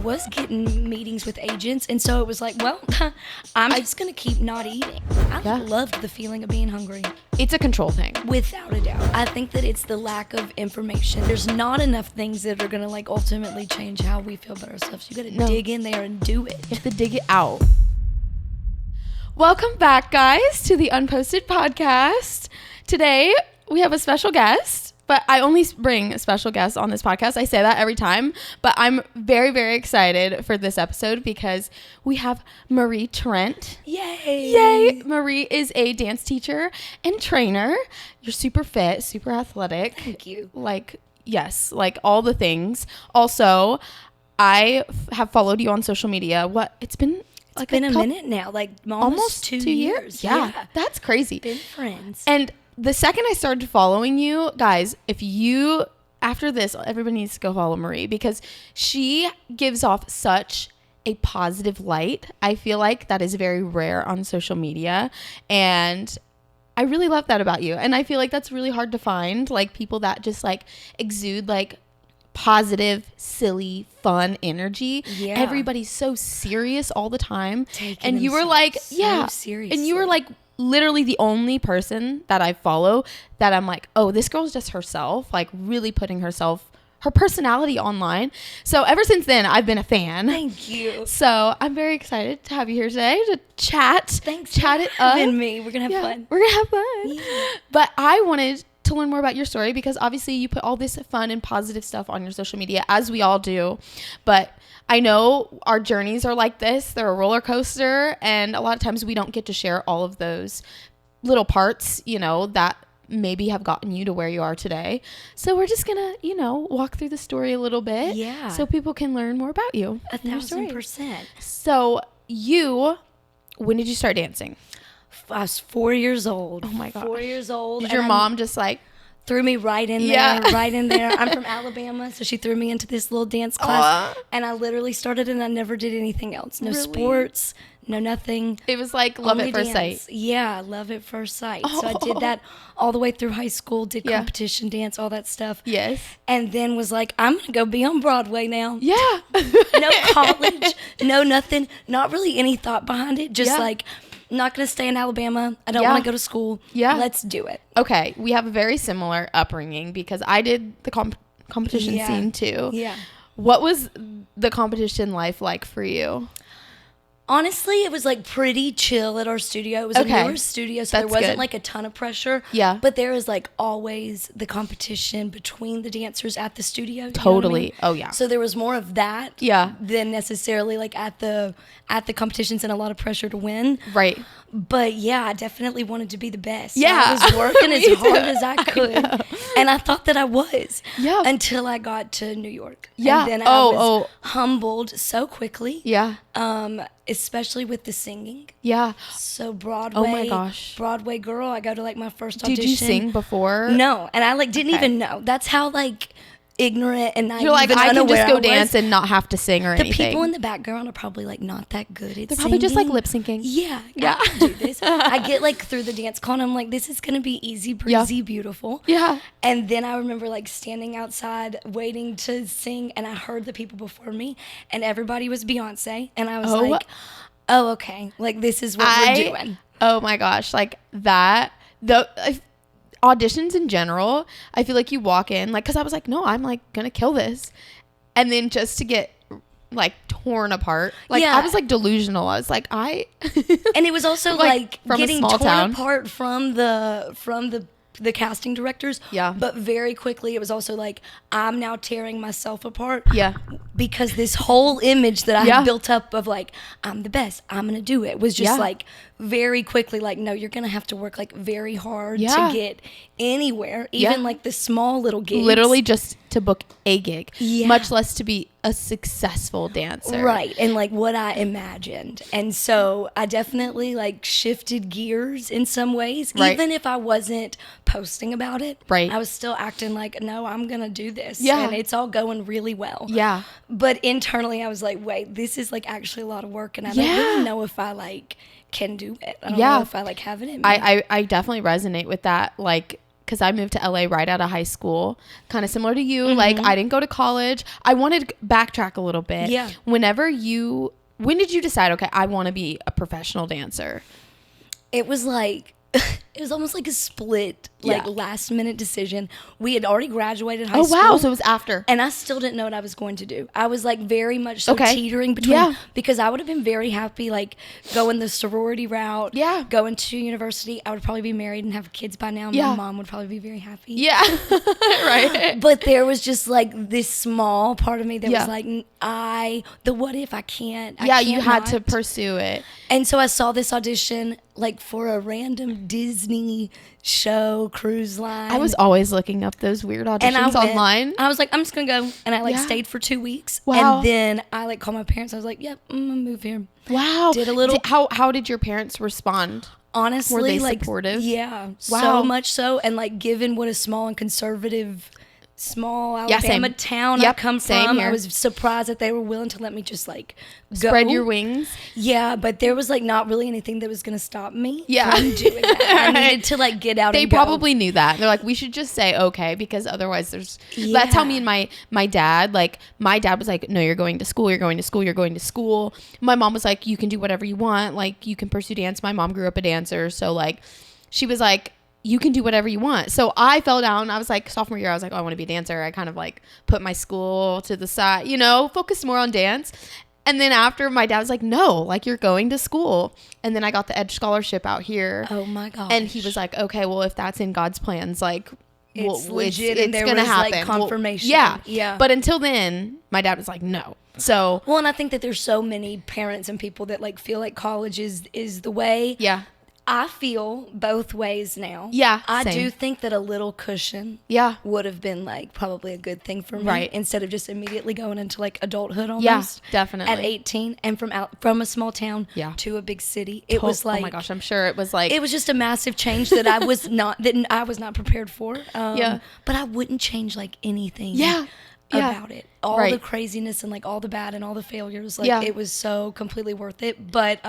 was getting meetings with agents, and so it was like, well, I'm just gonna keep not eating. I loved the feeling of being hungry. It's a control thing. Without a doubt. I think that it's the lack of information. There's not enough things that are gonna like ultimately change how we feel about ourselves. You gotta dig in there and do it. You have to dig it out. Welcome back, guys, to the Unposted Podcast. Today, we have a special guest, but I only bring special guests on this podcast. I say that every time, but I'm very, very excited for this episode because we have Marie Trent. Yay! Yay! Marie is a dance teacher and trainer. You're super fit, super athletic. Thank you. Yes, all the things. Also, I have followed you on social media. It's been a minute now, almost 2 years. Yeah, that's crazy. Been friends. And the second I started following you, guys, after this, everybody needs to go follow Marie because she gives off such a positive light. I feel like that is very rare on social media. And I really love that about you. And I feel like that's really hard to find, people that just exude positive, silly, fun energy. Yeah. Everybody's so serious all the time. And you were so seriously. And you were literally the only person that I follow that I'm oh, this girl's just herself, really putting her personality online. So ever since then, I've been a fan. Thank you. So I'm very excited to have you here today to chat. Thanks chat for it up. having me. We're going to have fun. We're going to have fun. Yeah. But I wanted to learn more about your story because obviously you put all this fun and positive stuff on your social media, as we all do. But I know our journeys are like this. They're a roller coaster. And a lot of times we don't get to share all of those little parts, that maybe have gotten you to where you are today. So we're just going to, walk through the story a little bit. Yeah. So people can learn more about you. 1,000%. So when did you start dancing? I was 4 years old. Oh my gosh. 4 years old. Did your mom just threw me right in there, right in there. I'm from Alabama, so she threw me into this little dance class, and I literally started and I never did anything else. No sports, no nothing. It was love Only at first dance. sight. Yeah, love at first sight. So I did that all the way through high school, did competition dance, all that stuff. Yes. And then was I'm going to go be on Broadway now. Yeah. No college, no nothing, not really any thought behind it. Just not going to stay in Alabama. I don't want to go to school. Yeah. Let's do it. Okay. We have a very similar upbringing because I did the competition scene too. Yeah. What was the competition life like for you? Honestly, it was pretty chill at our studio. It was a newer studio, so there wasn't a ton of pressure. Yeah. But there is always the competition between the dancers at the studio. Totally. You know what I mean? Oh yeah. So there was more of that. Yeah. Than necessarily at the competitions and a lot of pressure to win. Right. But yeah, I definitely wanted to be the best. Yeah. I was working as hard as I could. And I thought that I was. Yeah. Until I got to New York. Yeah. And then I was humbled so quickly. Yeah. Especially with the singing. Yeah. So Broadway. Oh my gosh. Broadway girl. I go to my first audition. Did you sing before? No. And I didn't even know. That's how ignorant and naive. You're I can just go dance and not have to sing or anything. The people in the background are probably not that good at singing. They're probably just lip syncing. Yeah. I can do this. I get through the dance call and I'm this is going to be easy breezy, beautiful. Yeah. And then I remember standing outside waiting to sing and I heard the people before me and everybody was Beyonce and I was oh, okay. This is what we're doing. Oh my gosh. That. Auditions in general, I feel you walk in because I was no, I'm gonna kill this, and then just to get torn apart, I was delusional. I was and it was also from getting a small torn town. apart from the casting directors. Yeah. But very quickly it was also I'm now tearing myself apart. Yeah. Because this whole image that I had built up of I'm the best, I'm gonna do it, was just very quickly no, you're gonna have to work very hard to get anywhere, even the small little gigs. Literally just to book a gig, yeah. much less to be a successful dancer. Right, and what I imagined. And so I definitely shifted gears in some ways, even if I wasn't posting about it. Right. I was still acting no, I'm gonna do this. Yeah. And it's all going really well. Yeah. But internally I was wait, this is actually a lot of work and I don't really know if I can do it. I don't know if I have it in me. I definitely resonate with that. because I moved to LA right out of high school, kind of similar to you. Like, I didn't go to college. I wanted to backtrack a little bit. Yeah. When did you decide, okay, I want to be a professional dancer? It was like, it was almost like a split, like last minute decision. We had already graduated high school. Oh, wow. So it was after. And I still didn't know what I was going to do. I was like very much so teetering between, because I would have been very happy, like going the sorority route, going to university. I would probably be married and have kids by now. My mom would probably be very happy. Yeah. Right. But there was just like this small part of me that was like, what if I can't? You had to pursue it. And so I saw this audition like for a random Disney show cruise line. I was always looking up those weird auditions online. I was like, I'm just gonna go, and I stayed for 2 weeks. Wow. And then I like called my parents. I was like, yep, I'm gonna move here. Wow. Did a little. How did your parents respond? Honestly, were they like, supportive? Yeah. Wow. So much so, and like given what a small and conservative small Alabama town I come from, I was surprised that they were willing to let me just like go. Spread your wings. Yeah, but there was like not really anything that was going to stop me from doing that. I needed to like get out They and go. probably knew that. They're like, we should just say okay, because otherwise that's how me and my dad, like my dad was like, no, you're going to school, you're going to school, you're going to school. My mom was like, you can do whatever you want, like you can pursue dance. My mom grew up a dancer, so like she was like, you can do whatever you want. So I fell down. I was like, sophomore year, I was like, oh, I want to be a dancer. I kind of like put my school to the side, focused more on dance. And then after, my dad was like, no, like you're going to school. And then I got the Edge scholarship out here. Oh my gosh. And he was like, okay, well, if that's in God's plans, like it's legit. It's going to happen. Like confirmation. Yeah. But until then, my dad was like, no. So. Well, and I think that there's so many parents and people that like feel like college is the way. Yeah. I feel both ways now. Yeah, I do think that a little cushion would have been like probably a good thing for me. Right. Instead of just immediately going into like adulthood almost. Yeah, definitely. At 18 and from a small town to a big city. It was like, oh my gosh, I'm sure it was like, it was just a massive change that I was not prepared for. But I wouldn't change like anything. About it. All the craziness and like all the bad and all the failures. Like it was so completely worth it. But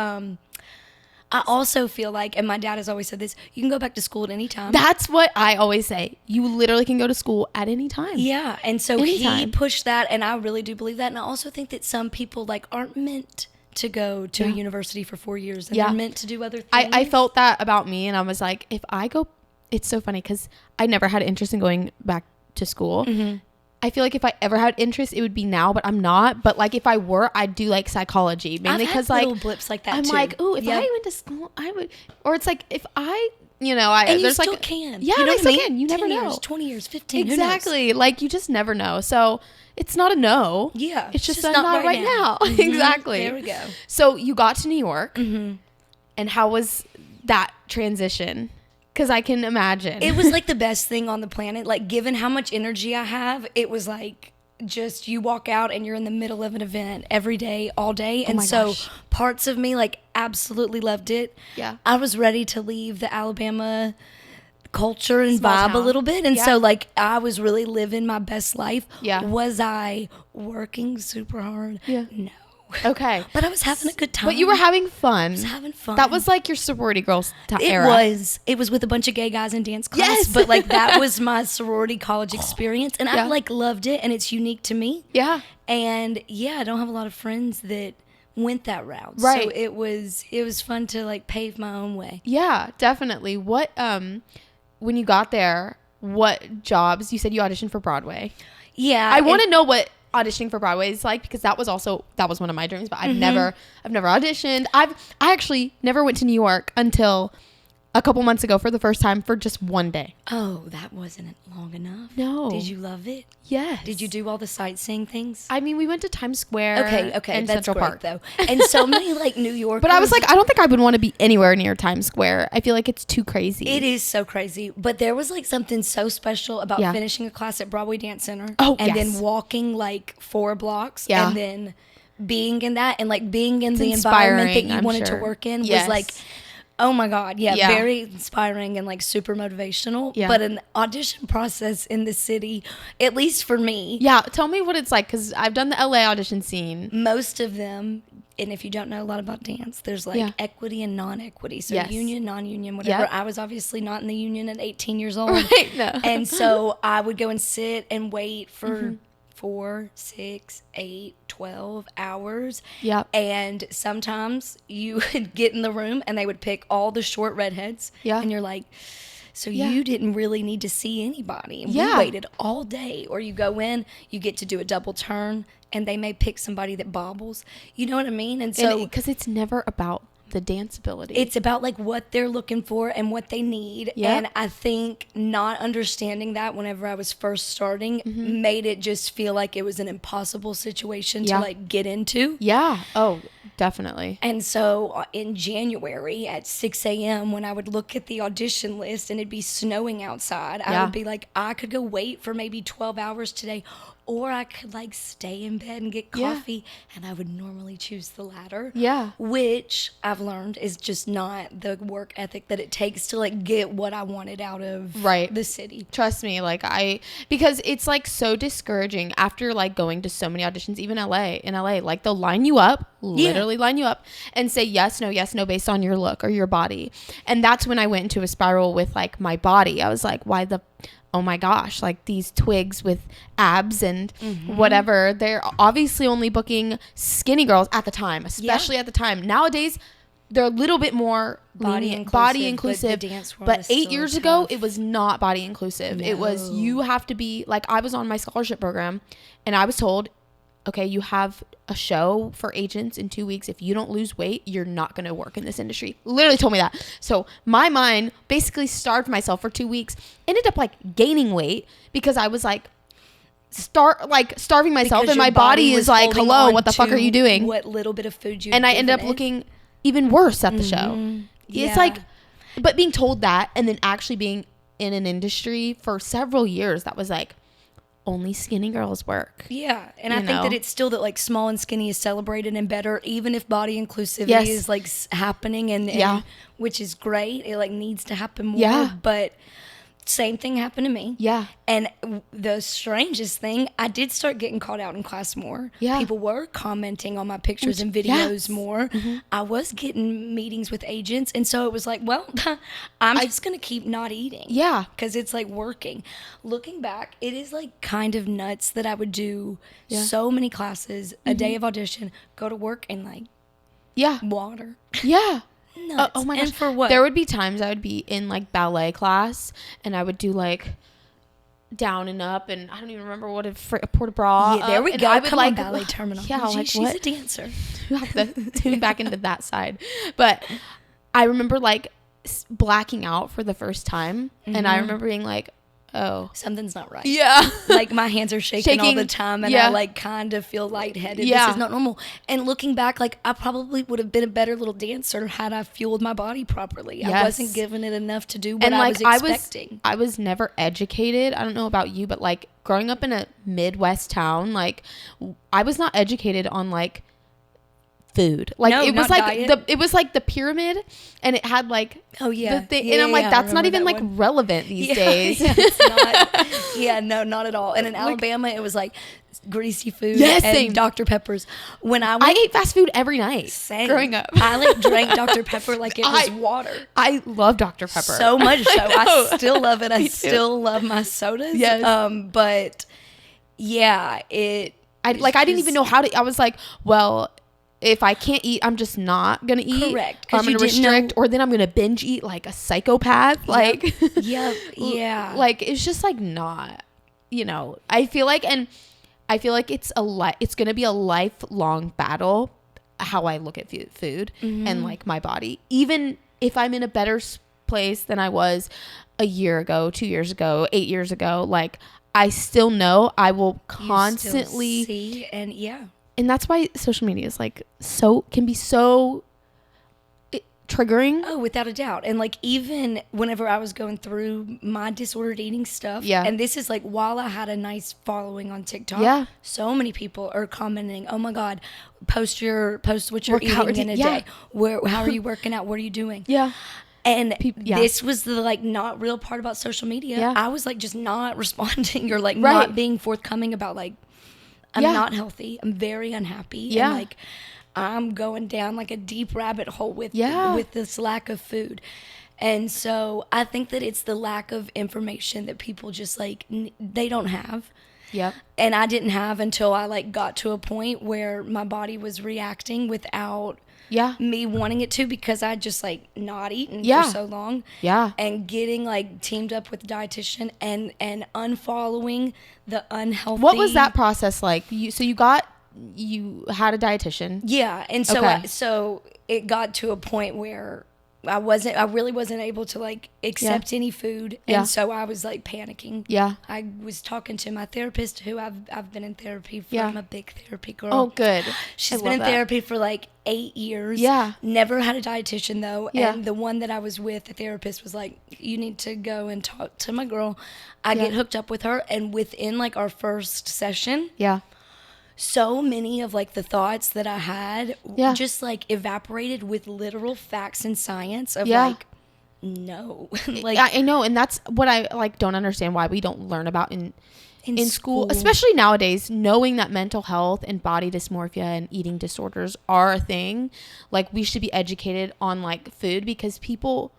I also feel like, and my dad has always said this, you can go back to school at any time. That's what I always say. You literally can go to school at any time. Yeah. And so he pushed that, and I really do believe that. And I also think that some people like aren't meant to go to a university for 4 years, and they're meant to do other things. I felt that about me, and I was like, if I go, it's so funny because I never had interest in going back to school. Mm-hmm. I feel like if I ever had interest, it would be now, but I'm not. But like if I were, I'd do like psychology, mainly because like little blips like that. I'm too. like, ooh, if I went to school, I would. Or it's like if I, and you there's still like can. Yeah, you know I still can. You never know. 10 years, 20 years, 15. Exactly. Like you just never know. So it's not a no. Yeah, it's just not right now. Mm-hmm. Exactly. There we go. So you got to New York, and how was that transition? Because I can imagine. It was like the best thing on the planet. Like, given how much energy I have, it was like just you walk out and you're in the middle of an event every day, all day. And so parts of me like absolutely loved it. Yeah. I was ready to leave the Alabama culture and vibe a little bit. And so like I was really living my best life. Yeah. Was I working super hard? Yeah. No. Okay. But I was having a good time. But you were having fun. I was having fun. That was like your sorority girls era. It was with a bunch of gay guys in dance class. Yes. But like that was my sorority college experience. And I like loved it, and it's unique to me. Yeah. And I don't have a lot of friends that went that route. Right. So it was fun to like pave my own way. Yeah, definitely. What when you got there, what jobs? You said you auditioned for Broadway. Yeah. I want to know what auditioning for Broadway is like, because that was one of my dreams, but I've never auditioned. I actually never went to New York until a couple months ago for the first time for just one day. Oh, that wasn't long enough. No. Did you love it? Yes. Did you do all the sightseeing things? I mean, we went to Times Square. Okay, and that's Central great, Park though. And so many like New Yorkers. But I was like, I don't think I would want to be anywhere near Times Square. I feel like it's too crazy. It is so crazy. But there was like something so special about finishing a class at Broadway Dance Center. Oh, and then walking like 4 blocks. Yeah. And then being in that and like being in the environment that you wanted to work in was like, oh my God. Yeah, very inspiring and like super motivational. Yeah. But an audition process in the city, at least for me. Yeah. Tell me what it's like, because I've done the LA audition scene. Most of them and if you don't know a lot about dance, there's like equity and non-equity. So union, non-union, whatever. Yep. I was obviously not in the union at 18 years old. Right, no. And so I would go and sit and wait for 4, 6, 8, 12 hours. Yep. And sometimes you would get in the room and they would pick all the short redheads. Yeah. And you're like, so you didn't really need to see anybody. And we waited all day. Or you go in, you get to do a double turn, and they may pick somebody that bobbles. You know what I mean? And so, because it's never about the dance ability. It's about like what they're looking for and what they need. And I think not understanding that whenever I was first starting made it just feel like it was an impossible situation to like get into. Yeah. Oh, definitely. And so in January at 6 a.m. when I would look at the audition list and it'd be snowing outside, I would be like, I could go wait for maybe 12 hours today, or I could like stay in bed and get coffee, and I would normally choose the latter. Yeah. Which I've learned is just not the work ethic that it takes to like get what I wanted out of the city. Trust me, like because it's like so discouraging after like going to so many auditions, even in LA, like they'll line you up, literally line you up and say yes, no based on your look or your body. And that's when I went into a spiral with like my body. I was like, oh my gosh, like these twigs with abs and whatever. They're obviously only booking skinny girls at the time, especially at the time. Nowadays, they're a little bit more body inclusive. But 8 years ago, it was not body inclusive. No. It was, you have to be, like, I was on my scholarship program and I was told, okay, you have a show for agents in 2 weeks. If you don't lose weight, you're not going to work in this industry. Literally told me that. So my mind basically starved myself for 2 weeks. Ended up like gaining weight because I was like, starving myself, because and my body is like, hello, what the fuck are you doing? What little bit of food you and I ended up looking even worse at the show. It's like, but being told that and then actually being in an industry for several years that was like, only skinny girls work. Yeah. And I think that it's still that like small and skinny is celebrated and better, even if body inclusivity is like happening and which is great. It like needs to happen more. Yeah. But same thing happened to me. Yeah. And the strangest thing, I did start getting called out in class more. Yeah. People were commenting on my pictures and videos more. I was getting meetings with agents. And so it was like, well, I'm just going to keep not eating. Yeah. Because it's like working. Looking back, it is like kind of nuts that I would do so many classes, a day of audition, go to work and like water. Yeah. Oh my gosh. And for what? There would be times I would be in like ballet class and I would do like down and up and I don't even remember what a port de bras. Yeah, there we go. I would like ballet terminology. Yeah, like she's a dancer. You have to tune back into that side. But I remember like blacking out for the first time and I remember being like, oh, something's not right. Yeah. Like my hands are shaking all the time and I like kind of feel lightheaded. Yeah. This is not normal. And looking back, like I probably would have been a better little dancer had I fueled my body properly. Yes. I wasn't giving it enough to do what I was expecting. I was never educated. I don't know about you, but like growing up in a Midwest town, like I was not educated on like food. Like it was like it was like the pyramid and it had like the thing, and I'm like, that's not even like relevant these days. It's not. Not at all. And in Alabama it was like greasy food and Dr. Peppers. When I ate fast food every night growing up. I like drank Dr. Pepper like it was water. I love Dr. Pepper so much so. I still love it. I still love my sodas. Yes. But I didn't even know how to. I was like, well, if I can't eat, I'm just not going to eat. Correct. Or I'm going to restrict, or then I'm going to binge eat like a psychopath. Like, like, it's just like not, I feel like it's going to be a lifelong battle, how I look at food and like my body. Even if I'm in a better place than I was a year ago, 2 years ago, 8 years ago, like, I still know I will constantly see and that's why social media is like can be so triggering. Oh, without a doubt. And like even whenever I was going through my disordered eating stuff, and this is like while I had a nice following on TikTok, so many people are commenting, oh my God, post what you're eating in a day. How are you working out? What are you doing? Yeah. And this was the like not real part about social media. Yeah. I was like just not responding or like not being forthcoming about like, I'm not healthy. I'm very unhappy. Yeah. And like, I'm going down like a deep rabbit hole with this lack of food. And so I think that it's the lack of information that people just like, they don't have. Yep. And I didn't have until I like got to a point where my body was reacting without me wanting it to, because I just like not eaten for so long. Yeah. And getting like teamed up with a dietitian and unfollowing the unhealthy. What was that process like? You had a dietitian. Yeah. And so so it got to a point where I really wasn't able to like accept any food. And so I was like panicking. Yeah. I was talking to my therapist, who I've been in therapy for. I'm a big therapy girl. Oh, good. She's been in therapy for like 8 years. Yeah. Never had a dietitian though. Yeah. And the one that I was with, the therapist was like, you need to go and talk to my girl. I get hooked up with her, and within like our first session. Yeah. So many of like the thoughts that I had just like evaporated with literal facts and science of like, no. Like I know. And that's what I like don't understand why we don't learn about in school, especially nowadays, knowing that mental health and body dysmorphia and eating disorders are a thing. Like, we should be educated on like food, because people,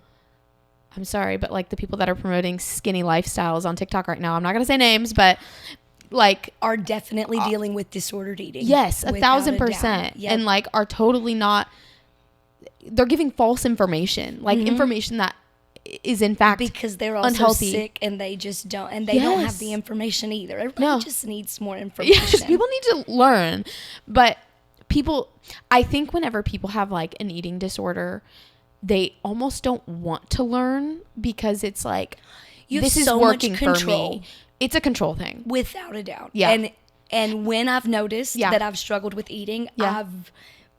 I'm sorry, but like the people that are promoting skinny lifestyles on TikTok right now, I'm not going to say names, but like are definitely dealing with disordered eating. Yes, 1,000%. Yep. And like are totally not, they're giving false information, like information that is in fact because they're also unhealthy. Sick, and they just don't, and they don't have the information either. Everybody just needs more information. Yes, people need to learn. But people, I think whenever people have like an eating disorder, they almost don't want to learn, because it's like, this is working for me. It's a control thing. Without a doubt. Yeah. And when I've noticed that I've struggled with eating, I've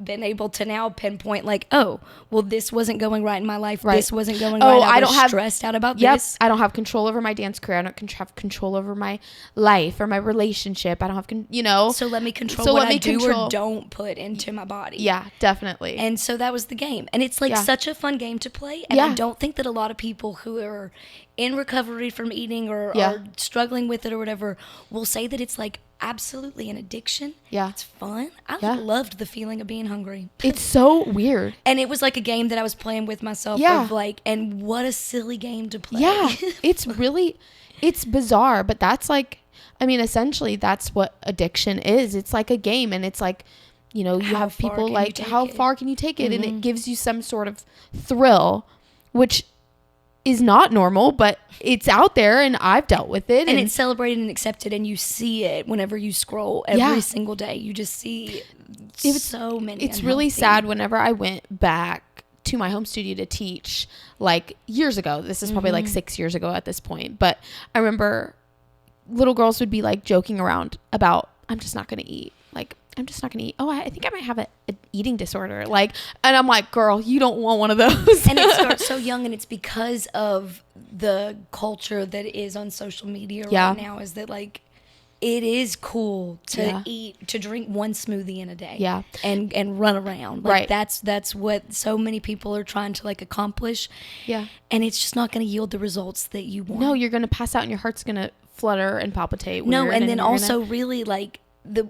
been able to now pinpoint like, oh, well, this wasn't going right in my life. Right. This wasn't going right. I don't have stressed out about this. I don't have control over my dance career. I don't have control over my life or my relationship. I don't have, So let me control what I do or don't put into my body. Yeah, definitely. And so that was the game. And it's like such a fun game to play. And I don't think that a lot of people who are in recovery from eating or are struggling with it or whatever will say that it's like absolutely an addiction. Yeah. It's fun. I loved the feeling of being hungry. It's so weird. And it was like a game that I was playing with myself of like, and what a silly game to play. Yeah. It's bizarre, but that's like, I mean, essentially that's what addiction is. It's like a game, and it's like, you have people like, how far can you take it? And it gives you some sort of thrill, which is not normal, but it's out there, and I've dealt with it. And it's celebrated and accepted, and you see it whenever you scroll every single day. You just see so many. It's really sad whenever I went back to my home studio to teach, like years ago. This is probably like 6 years ago at this point. But I remember little girls would be like joking around about, I'm just not going to eat. Like, I'm just not going to eat. Oh, I think I might have an eating disorder. Like, and I'm like, girl, you don't want one of those. And it starts so young, and it's because of the culture that is on social media right now, is that like, it is cool to eat, to drink one smoothie in a day. Yeah. And run around. Like, that's what so many people are trying to like accomplish. Yeah. And it's just not going to yield the results that you want. No, you're going to pass out, and your heart's going to flutter and palpitate. No, and then also really like,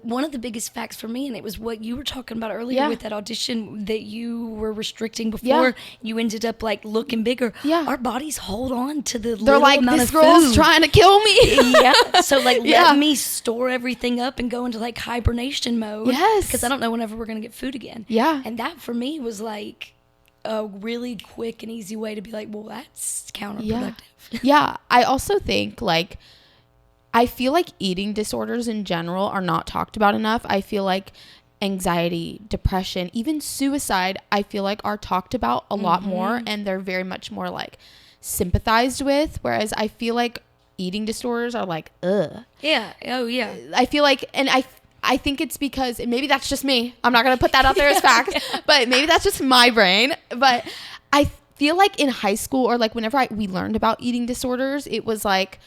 one of the biggest facts for me, and it was what you were talking about earlier with that audition that you were restricting before you ended up like looking bigger. Yeah. Our bodies hold on to the little amount of food. They're like, this girl's trying to kill me. So like, let me store everything up and go into like hibernation mode. Yes. Because I don't know whenever we're going to get food again. Yeah. And that for me was like a really quick and easy way to be like, well, that's counterproductive. Yeah. I also think like, I feel like eating disorders in general are not talked about enough. I feel like anxiety, depression, even suicide, I feel like are talked about a lot more, and they're very much more like sympathized with. Whereas I feel like eating disorders are like, ugh. Yeah. Oh, yeah. I feel like, and I think it's because, and maybe that's just me. I'm not going to put that out there as fact, but maybe that's just my brain. But I feel like in high school, or like whenever we learned about eating disorders, it was like,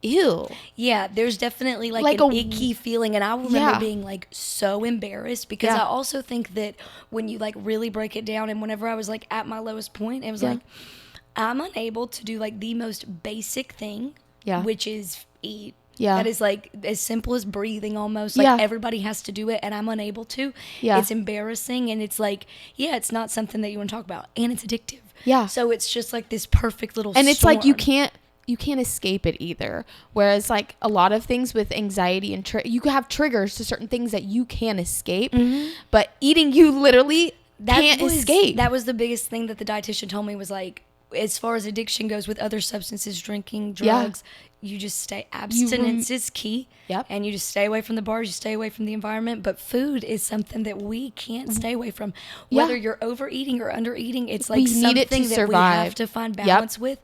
ew. Yeah, there's definitely like an icky feeling, and I remember being like so embarrassed, because I also think that when you like really break it down, and whenever I was like at my lowest point, it was like, I'm unable to do like the most basic thing, which is eat. Yeah. That is like as simple as breathing almost. Like everybody has to do it and I'm unable to. Yeah. It's embarrassing and it's like, it's not something that you want to talk about. And it's addictive. Yeah. So it's just like this perfect little And it's storm. like you can't escape it either. Whereas like a lot of things with anxiety and you can have triggers to certain things that you can escape. But eating, you literally can't escape. That was the biggest thing that the dietitian told me was like, as far as addiction goes with other substances, drinking, drugs, you just stay. Abstinence is key. Yep. And you just stay away from the bars, you stay away from the environment. But food is something that we can't stay away from. Whether you're overeating or undereating, it's like something that we have to find balance with.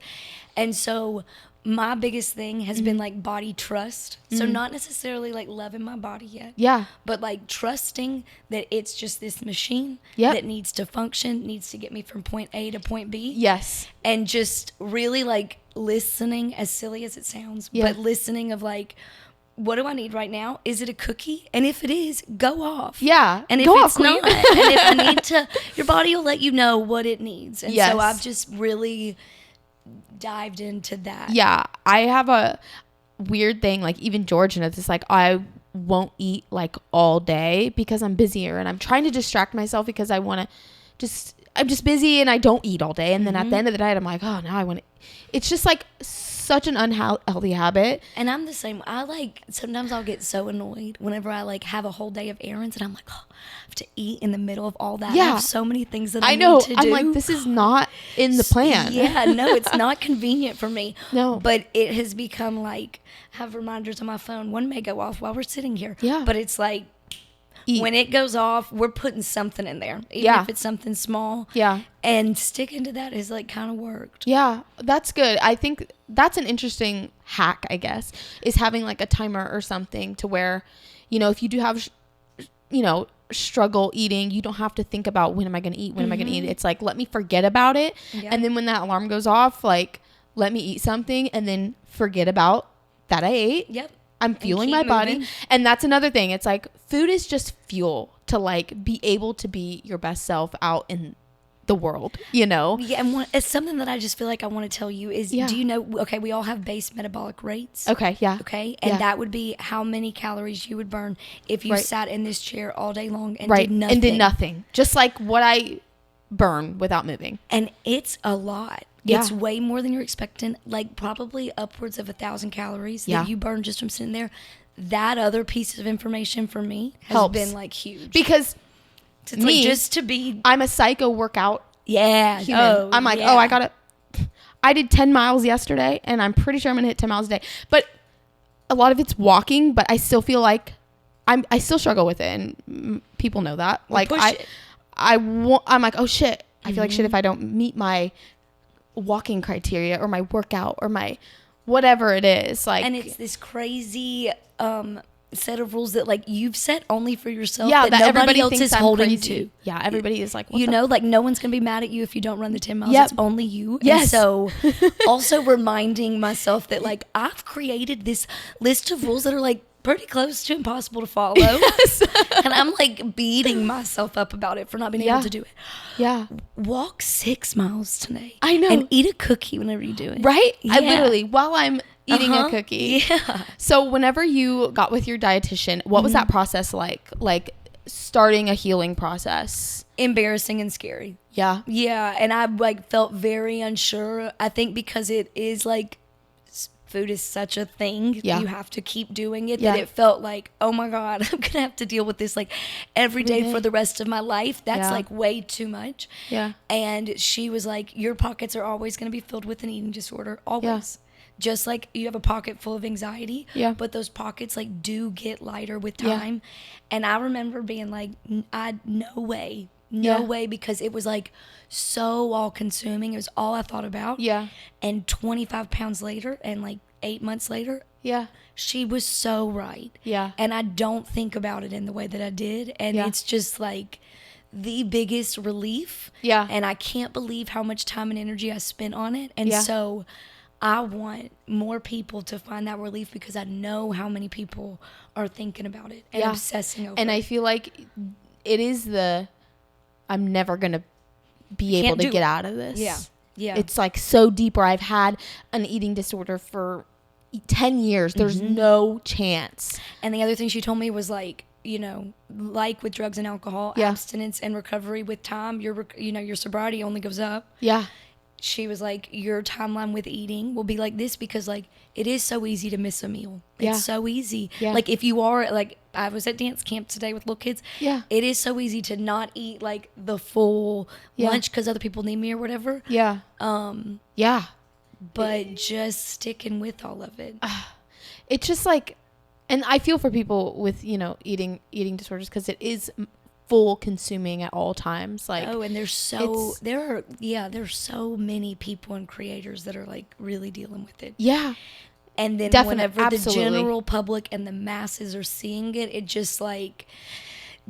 And so my biggest thing has been like body trust. So not necessarily like loving my body yet. Yeah. But like trusting that it's just this machine that needs to function, needs to get me from point A to point B. Yes. And just really like listening, as silly as it sounds, but listening of like, what do I need right now? Is it a cookie? And if it is, go off. Yeah. And if it's not, and if I need to, your body will let you know what it needs. And so I've just really dived into that. Yeah. I have a weird thing, like even George knows this, like I won't eat like all day because I'm busier and I'm trying to distract myself because I'm just busy and I don't eat all day. And then at the end of the night, I'm like, oh, now I want to. It's just like such an unhealthy habit. And I'm the same. I like, sometimes I'll get so annoyed whenever I like have a whole day of errands and I'm like, oh, I have to eat in the middle of all that. Yeah. I have so many things that I need to do. I'm like, this is not in the plan. Yeah, no, it's not convenient for me. No. But it has become like, have reminders on my phone. One may go off while we're sitting here. Yeah. But it's like, when it goes off, we're putting something in there, even if it's something small. Yeah. And sticking to that has like kind of worked. Yeah, that's good. I think that's an interesting hack, I guess, is having like a timer or something to where, you know, if you do have, struggle eating, you don't have to think about when am I going to eat? When am I going to eat? It's like, let me forget about it. Yeah. And then when that alarm goes off, like, let me eat something and then forget about that I ate. Yep. I'm fueling my body. And that's another thing. It's like food is just fuel to like be able to be your best self out in the world, you know? Yeah. And it's something that I just feel like I want to tell you is, do you know, okay, we all have base metabolic rates. Okay. Yeah. Okay. And that would be how many calories you would burn if you sat in this chair all day long and did nothing. Just like what I burn without moving. And it's a lot. Yeah. It's way more than you're expecting, like probably upwards of 1,000 calories that you burn just from sitting there. That other piece of information for me has been like huge. Because it's like just to be... I'm a psycho workout human. I'm like, I did 10 miles yesterday and I'm pretty sure I'm going to hit 10 miles a day. But a lot of it's walking, but I still feel like I still struggle with it. And people know that. Like I'm like, oh shit. I feel like shit if I don't meet my walking criteria or my workout or my whatever it is, like, and it's this crazy set of rules that like you've set only for yourself, that nobody else is holding to. Yeah, everybody is like, like no one's gonna be mad at you if you don't run the 10 miles. It's only you. Yes. And so also reminding myself that like I've created this list of rules that are like pretty close to impossible to follow. Yes. And I'm like beating myself up about it for not being able to do it. Yeah. Walk 6 miles today. I know. And eat a cookie whenever you do it. Right? Yeah. I literally, while I'm eating a cookie. Yeah. So whenever you got with your dietitian, what was that process like? Like starting a healing process? Embarrassing and scary. Yeah. Yeah. And I like felt very unsure. I think because it is like, food is such a thing. You have to keep doing it. That it felt like, oh my God, I'm going to have to deal with this like every day for the rest of my life. That's like way too much. Yeah. And she was like, your pockets are always going to be filled with an eating disorder. Always. Just like you have a pocket full of anxiety. Yeah. But those pockets like do get lighter with time. Yeah. And I remember being like, no way, because it was like so all consuming. It was all I thought about. Yeah. And 25 pounds later and like 8 months later, she was so right. Yeah. And I don't think about it in the way that I did. And it's just like the biggest relief. Yeah. And I can't believe how much time and energy I spent on it. And so I want more people to find that relief because I know how many people are thinking about it and obsessing over it. And I feel like it is I'm never going to be able to get out of this. Yeah. Yeah. It's like so deep where I've had an eating disorder for 10 years. There's no chance. And the other thing she told me was like, you know, like with drugs and alcohol, abstinence and recovery with time, your sobriety only goes up. Yeah. She was like, your timeline with eating will be like this because like it is so easy to miss a meal. It's so easy. Yeah. Like if you are like, I was at dance camp today with little kids. Yeah. It is so easy to not eat like the full lunch because other people need me or whatever. Yeah. Yeah. But just sticking with all of it. It's just like, and I feel for people with, you know, eating disorders because it is full consuming at all times. Like, and there are so many people and creators that are like really dealing with it. Yeah. And then whenever the general public and the masses are seeing it, it just like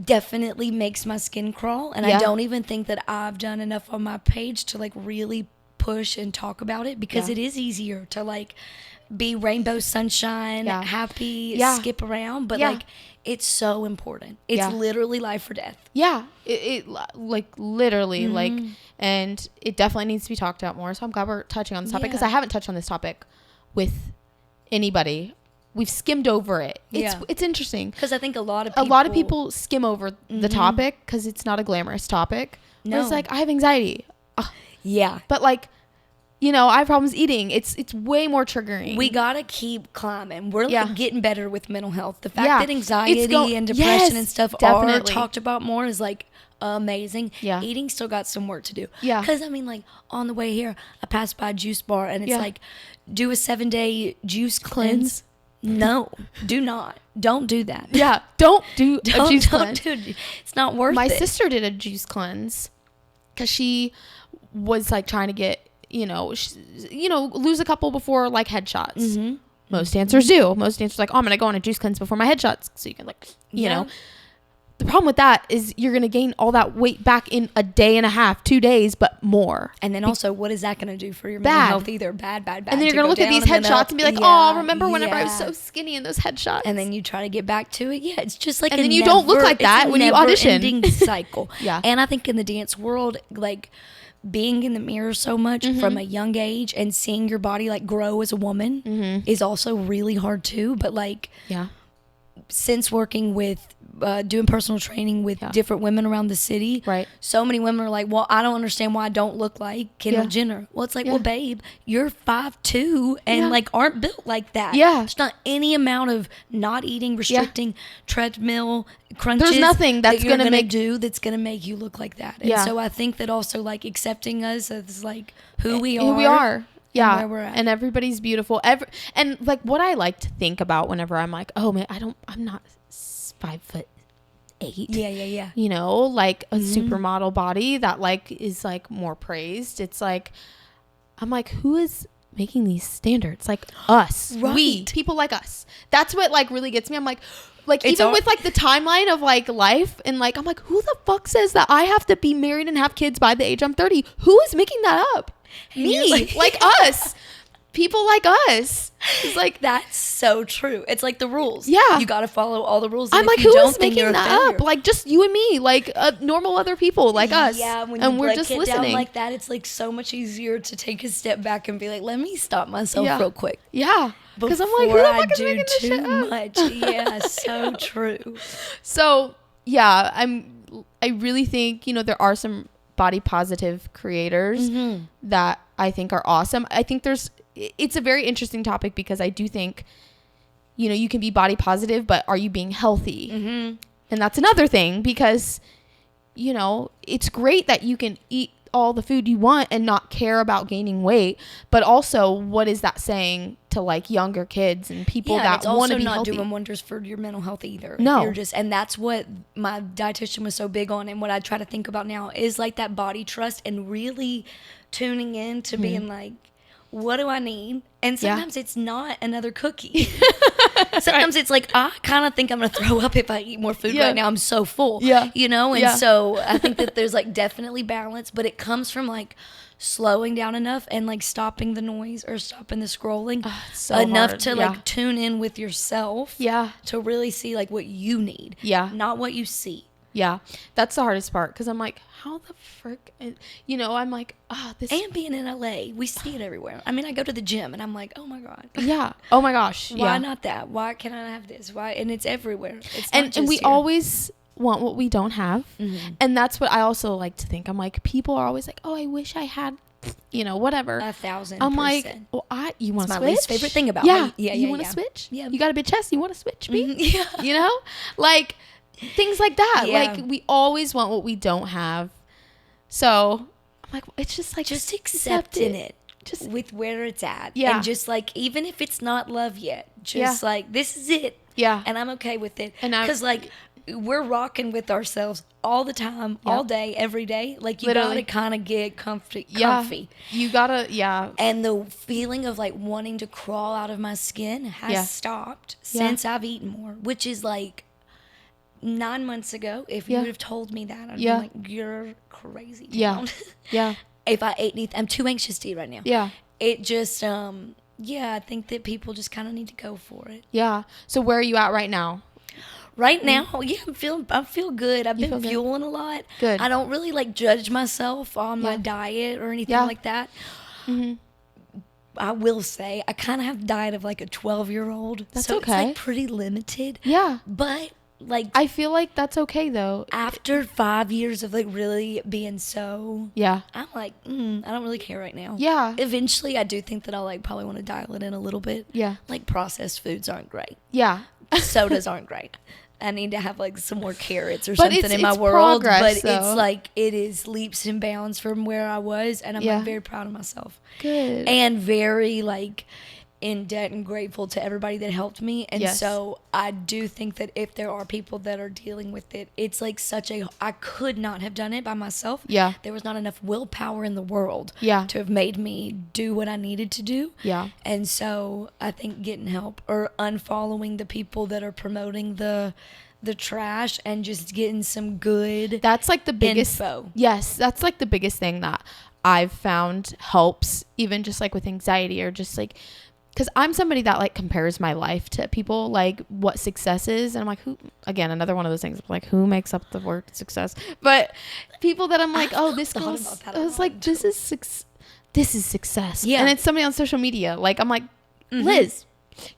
definitely makes my skin crawl. And I don't even think that I've done enough on my page to like really push and talk about it because it is easier to like be rainbow sunshine, happy, skip around, but like it's so important. It's literally life or death. Yeah, it like literally like, and it definitely needs to be talked about more. So I'm glad we're touching on this topic because I haven't touched on this topic with anybody. We've skimmed over it. It's interesting because I think a lot of people skim over the topic because it's not a glamorous topic. No, it's like I have anxiety. Yeah, but like, you know, I have problems eating. It's way more triggering. We gotta keep climbing. We're getting better with mental health. The fact that anxiety and depression and stuff are talked about more is like amazing. Yeah, eating still got some work to do. Yeah, because I mean, like on the way here, I passed by a juice bar and it's like, do a 7-day juice cleanse. No, do not. Don't do that. Yeah, don't do a juice cleanse. It's not worth it. My sister did a juice cleanse because she was like trying to get, lose a couple before like headshots. Mm-hmm. Most dancers do. Most dancers like, oh, I'm going to go on a juice cleanse before my headshots. So you can like, you know, the problem with that is you're going to gain all that weight back in a day and a half, 2 days, but more. And then also, what is that going to do for your mental health either? Bad. And then you're going to look at these headshots and be like, oh, remember whenever I was so skinny in those headshots? And then you try to get back to it. Yeah, it's just like and then you don't look like that when you audition. Ending cycle. Yeah. And I think in the dance world, like, being in the mirror so much from a young age and seeing your body like grow as a woman is also really hard too. But like, since working with doing personal training with different women around the city, so many women are like, well, I don't understand why I don't look like Kendall Jenner. Well, it's like, well, babe, you're 5'2" and like aren't built like that. There's not any amount of not eating, restricting, treadmill, crunches. There's nothing that's going to make you look like that. And so I think that also like accepting us as like who we are. Yeah, where we're at. And everybody's beautiful. And like what I like to think about whenever I'm like, oh man, I'm not 5'8". Yeah. You know, like a supermodel body that like is like more praised. It's like, I'm like, who is making these standards? Like us, we, people like us. That's what like really gets me. I'm like even with like the timeline of like life and like, I'm like, who the fuck says that I have to be married and have kids by the age I'm 30? Who is making that up? Me, like us. People like us. It's like, that's so true. It's like the rules. Yeah, you got to follow all the rules. I'm like, who is making that up? Like just you and me, like normal other people like us. Yeah, when and you we're like just get listening down like that. It's like so much easier to take a step back and be like, let me stop myself real quick. Yeah, because I'm like, who the fuck is making this shit up? Much. Yeah, so true. So yeah, I really think there are some body positive creators that I think are awesome. I think it's a very interesting topic because I do think, you can be body positive, but are you being healthy? And that's another thing because, it's great that you can eat all the food you want and not care about gaining weight, but also what is that saying to like younger kids and people that want to be healthy? It's also not doing wonders for your mental health either. No. And that's what my dietitian was so big on, and what I try to think about now is like that body trust and really tuning in to being like, what do I need? And sometimes it's not another cookie. Sometimes it's like, I kind of think I'm going to throw up if I eat more food right now. I'm so full. And so I think that there's like definitely balance, but it comes from like slowing down enough and like stopping the noise or stopping the scrolling enough to like tune in with yourself. To really see like what you need. Not what you see. Yeah. That's the hardest part. Because I'm like, how the frick? You know, I'm like, this. And being in LA, we see it everywhere. I mean, I go to the gym and I'm like, oh my God. Yeah. Oh my gosh. Why not that? Why can't I have this? Why? And it's everywhere. It's and we always want what we don't have. Mm-hmm. And that's what I also like to think. I'm like, people are always like, oh, I wish I had, you know, whatever. 1,000%. I'm like, well, you want to switch? My least favorite thing about me. Yeah. You want to switch? Yeah. You got a big chest? You want to switch me? Mm-hmm. Yeah. You know? Like, things like that. Yeah. Like, we always want what we don't have. So, I'm like, it's just like, just accepting it. Just with where it's at. Yeah. And just like, even if it's not love yet, just like, this is it. Yeah. And I'm okay with it. Because like, we're rocking with ourselves all the time, all day, every day. Like, you gotta kind of get comfy. You gotta, And the feeling of like wanting to crawl out of my skin has stopped since I've eaten more, which is like 9 months ago. If you would have told me that, I'd be like, you're crazy. Yeah. If I ate anything, I'm too anxious to eat right now. Yeah. It just, I think that people just kind of need to go for it. Yeah. So where are you at right now? Right now, I feel good. I've been fueling a lot. Good. I don't really like judge myself on my diet or anything like that. Mm-hmm. I will say I kind of have the diet of like a 12-year-old. That's so okay. It's like pretty limited. Yeah. But like, I feel like that's okay though. After 5 years of like really being so, I'm like, I don't really care right now. Yeah. Eventually, I do think that I'll like probably want to dial it in a little bit. Yeah. Like, processed foods aren't great. Yeah. Sodas aren't great. I need to have like some more carrots or something in my world. But though. It's like, it is leaps and bounds from where I was. And I'm like very proud of myself. Good. And very like in debt and grateful to everybody that helped me. And so I do think that if there are people that are dealing with it, it's like I could not have done it by myself. Yeah. There was not enough willpower in the world to have made me do what I needed to do. Yeah. And so I think getting help or unfollowing the people that are promoting the trash and just getting some good that's like the biggest info. Yes, that's like the biggest thing that I've found helps, even just like with anxiety or just like, because I'm somebody that like compares my life to people, like what success is. And I'm like, who, again, another one of those things, like who makes up the word success? But people that I'm like, oh, this girl's, I was like, this is success. Yeah. And it's somebody on social media. Like, I'm like, Liz,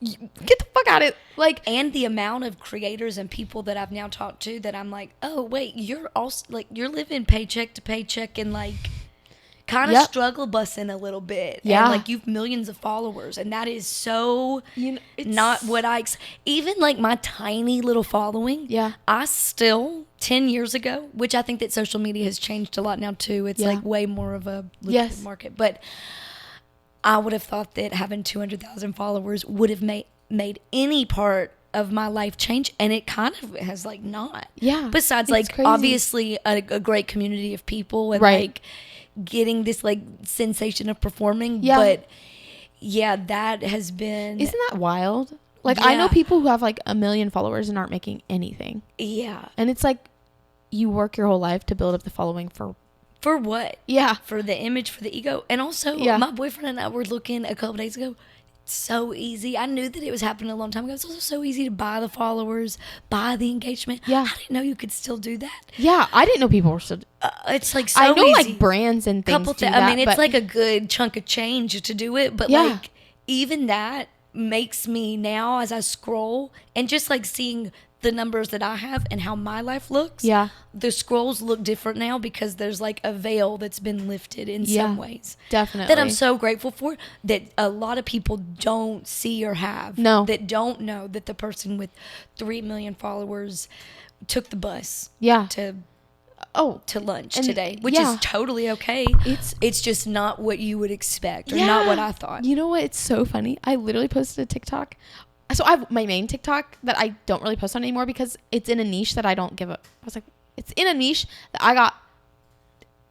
get the fuck out of it. Like, and the amount of creators and people that I've now talked to that I'm like, oh, wait, you're also like, you're living paycheck to paycheck and like, kind of struggle busing a little bit. Yeah. And like you've millions of followers and that is so not what even like my tiny little following. Yeah. I still 10 years ago, which I think that social media has changed a lot now too. It's like way more of a lucrative market. But I would have thought that having 200,000 followers would have made any part of my life change, and it kind of has like not. Yeah. Besides like crazy. Obviously a great community of people and like getting this like sensation of performing, but that has been. Isn't that wild? Like I know people who have like 1 million followers and aren't making anything. Yeah. And it's like you work your whole life to build up the following for what? Yeah. For the image, for the ego. And also my boyfriend and I were looking a couple days ago. So easy. I knew that it was happening a long time ago. It's also so easy to buy the followers, buy the engagement. Yeah. I didn't know you could still do that. Yeah, I didn't know people were still. It's like so I know easy. Like brands and things. I mean, it's like a good chunk of change to do it, but like even that makes me now as I scroll and just like seeing the numbers that I have and how my life looks. Yeah. The scrolls look different now because there's like a veil that's been lifted in some ways. Definitely. That I'm so grateful for that a lot of people don't see or have. No. That don't know that the person with 3 million followers took the bus. Yeah. To lunch today, which is totally okay. It's just not what you would expect or not what I thought. You know what? It's so funny. I literally posted a TikTok. So I have my main TikTok that I don't really post on anymore because it's in a niche that I don't give up. I was like, it's in a niche that I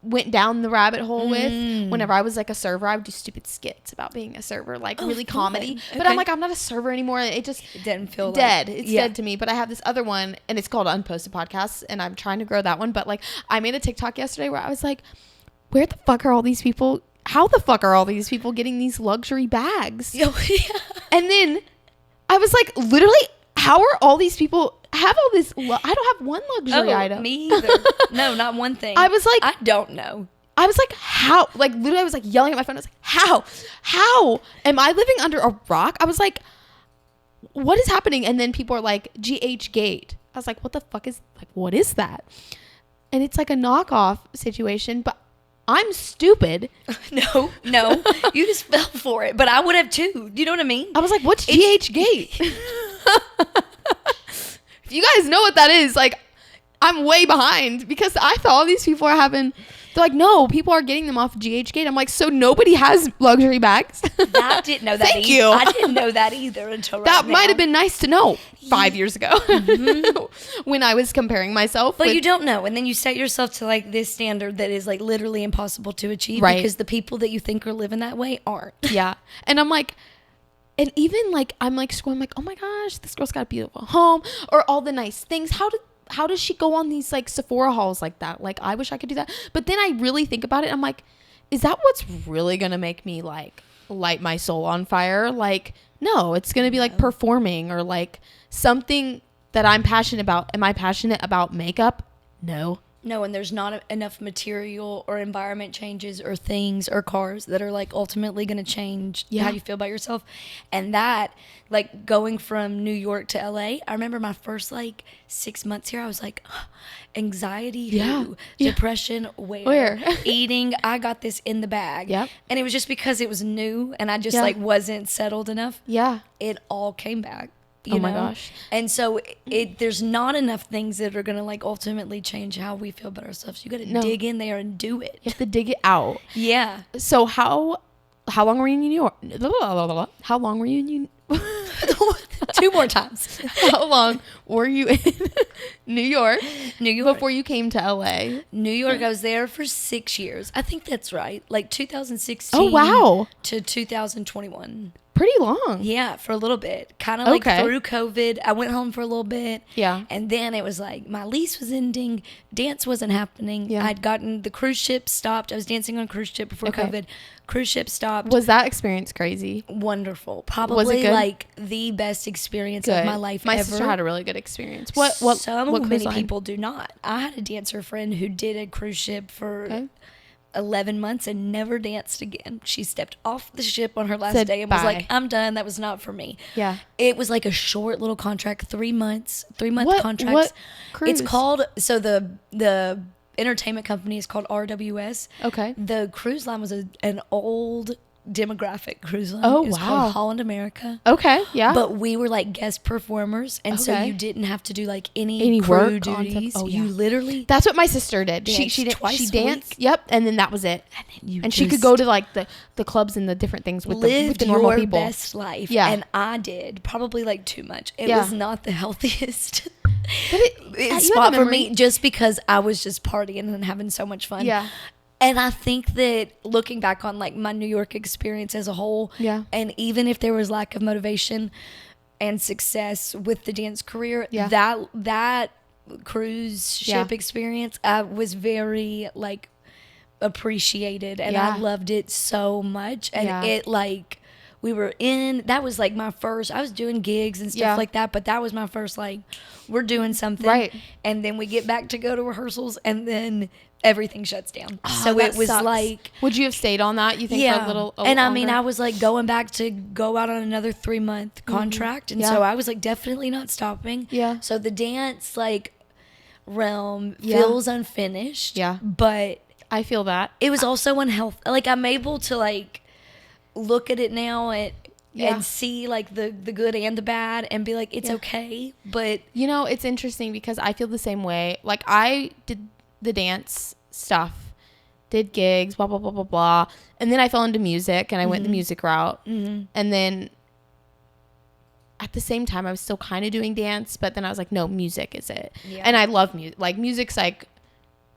went down the rabbit hole with. Whenever I was like a server, I would do stupid skits about being a server, like really comedy. Okay. But I'm like, I'm not a server anymore. It didn't feel dead. It's dead to me. But I have this other one and it's called Unposted Podcast and I'm trying to grow that one. But like I made a TikTok yesterday where I was like, where the fuck are all these people? How the fuck are all these people getting these luxury bags? And then I was like, literally, how are all these people have all this. I don't have one luxury item. Me either. No, not one thing. I was like, I don't know. I was like, how? Like, literally, I was like yelling at my phone. I was like, how am I living under a rock? I was like, what is happening? And then people are like, GH Gate. I was like, what the fuck is, like, what is that? And it's like a knockoff situation, but I'm stupid. No, you just fell for it, but I would have too. You know what I mean? I was like, what's GH Gate? If you guys know what that is, like, I'm way behind because I thought all these people are having, they're like, no, people are getting them off GH Gate. I'm like, so nobody has luxury bags? I didn't know that. Thank you. I didn't know that either until right now. That might have been nice to know 5 years ago when I was comparing myself. But you don't know. And then you set yourself to like this standard that is like literally impossible to achieve because the people that you think are living that way aren't. Yeah. And I'm like, and even like, I'm like scrolling like, oh my gosh, this girl's got a beautiful home or all the nice things. How does she go on these like Sephora hauls like that? Like, I wish I could do that. But then I really think about it. I'm like, is that what's really going to make me like light my soul on fire? Like, no, it's going to be like performing or like something that I'm passionate about. Am I passionate about makeup? No. No, and there's not enough material or environment changes or things or cars that are like ultimately going to change how you feel about yourself. And that, like going from New York to LA, I remember my first like 6 months here, I was like, anxiety, who? Depression, where? Eating, I got this in the bag. Yep. And it was just because it was new and I just like wasn't settled enough. Yeah. It all came back. Oh my gosh. And so there's not enough things that are going to like ultimately change how we feel about ourselves. You got to dig in there and do it. You have to dig it out. Yeah. So how long were you in New York? How long were you in New York? 2 more times. How long were you in New York? New York. Before you came to LA? New York, I was there for 6 years. I think that's right. Like 2016 Oh, wow. to 2021. Pretty long. Yeah, for a little bit. Kind of like through COVID. I went home for a little bit. Yeah. And then it was like my lease was ending. Dance wasn't happening. Yeah. I'd gotten the cruise ship stopped. I was dancing on a cruise ship before COVID. Cruise ship stopped. Was that experience crazy? Wonderful. Probably like the best experience of my life ever. My sister had a really good experience. What many people do not. I had a dancer friend who did a cruise ship for 11 months and never danced again. She stepped off the ship on her last day and was like, I'm done. That was not for me. Yeah. It was like a short little contract, 3 month contracts. What cruise? It's called, so the entertainment company is called RWS. Okay. The cruise line was an old demographic cruise line. Oh, it was called Holland America. Okay, yeah. But we were like guest performers, and so you didn't have to do like any crew work duties. You literally. That's what my sister did. She danced. Yep, and then that was it. And she could go to like the clubs and the different things with the normal people. Your best life. Yeah. And I did probably like too much. It was not the healthiest. But it's spot for me just because I was just partying and having so much fun. Yeah. And I think that looking back on like my New York experience as a whole, and even if there was lack of motivation and success with the dance career, that cruise ship experience, I was very like appreciated, and I loved it so much. And it like, we were in, that was like my first, I was doing gigs and stuff like that, but that was my first like, we're doing something. Right. And then we get back to go to rehearsals, and then everything shuts down. So it was like, would you have stayed on that, you think, for a little and longer? I mean, I was like going back to go out on another 3 month contract, and so I was like definitely not stopping. So the dance like realm feels unfinished, but I feel that it was also unhealthy. Like, I'm able to like look at it now and see like the good and the bad and be like, it's okay. But you know, it's interesting because I feel the same way. Like, I did the dance stuff, did gigs, blah, blah, blah, blah, blah. And then I fell into music, and I went the music route. And then at the same time, I was still kind of doing dance, but then I was like, no, music is it. And I love music. Like, music's like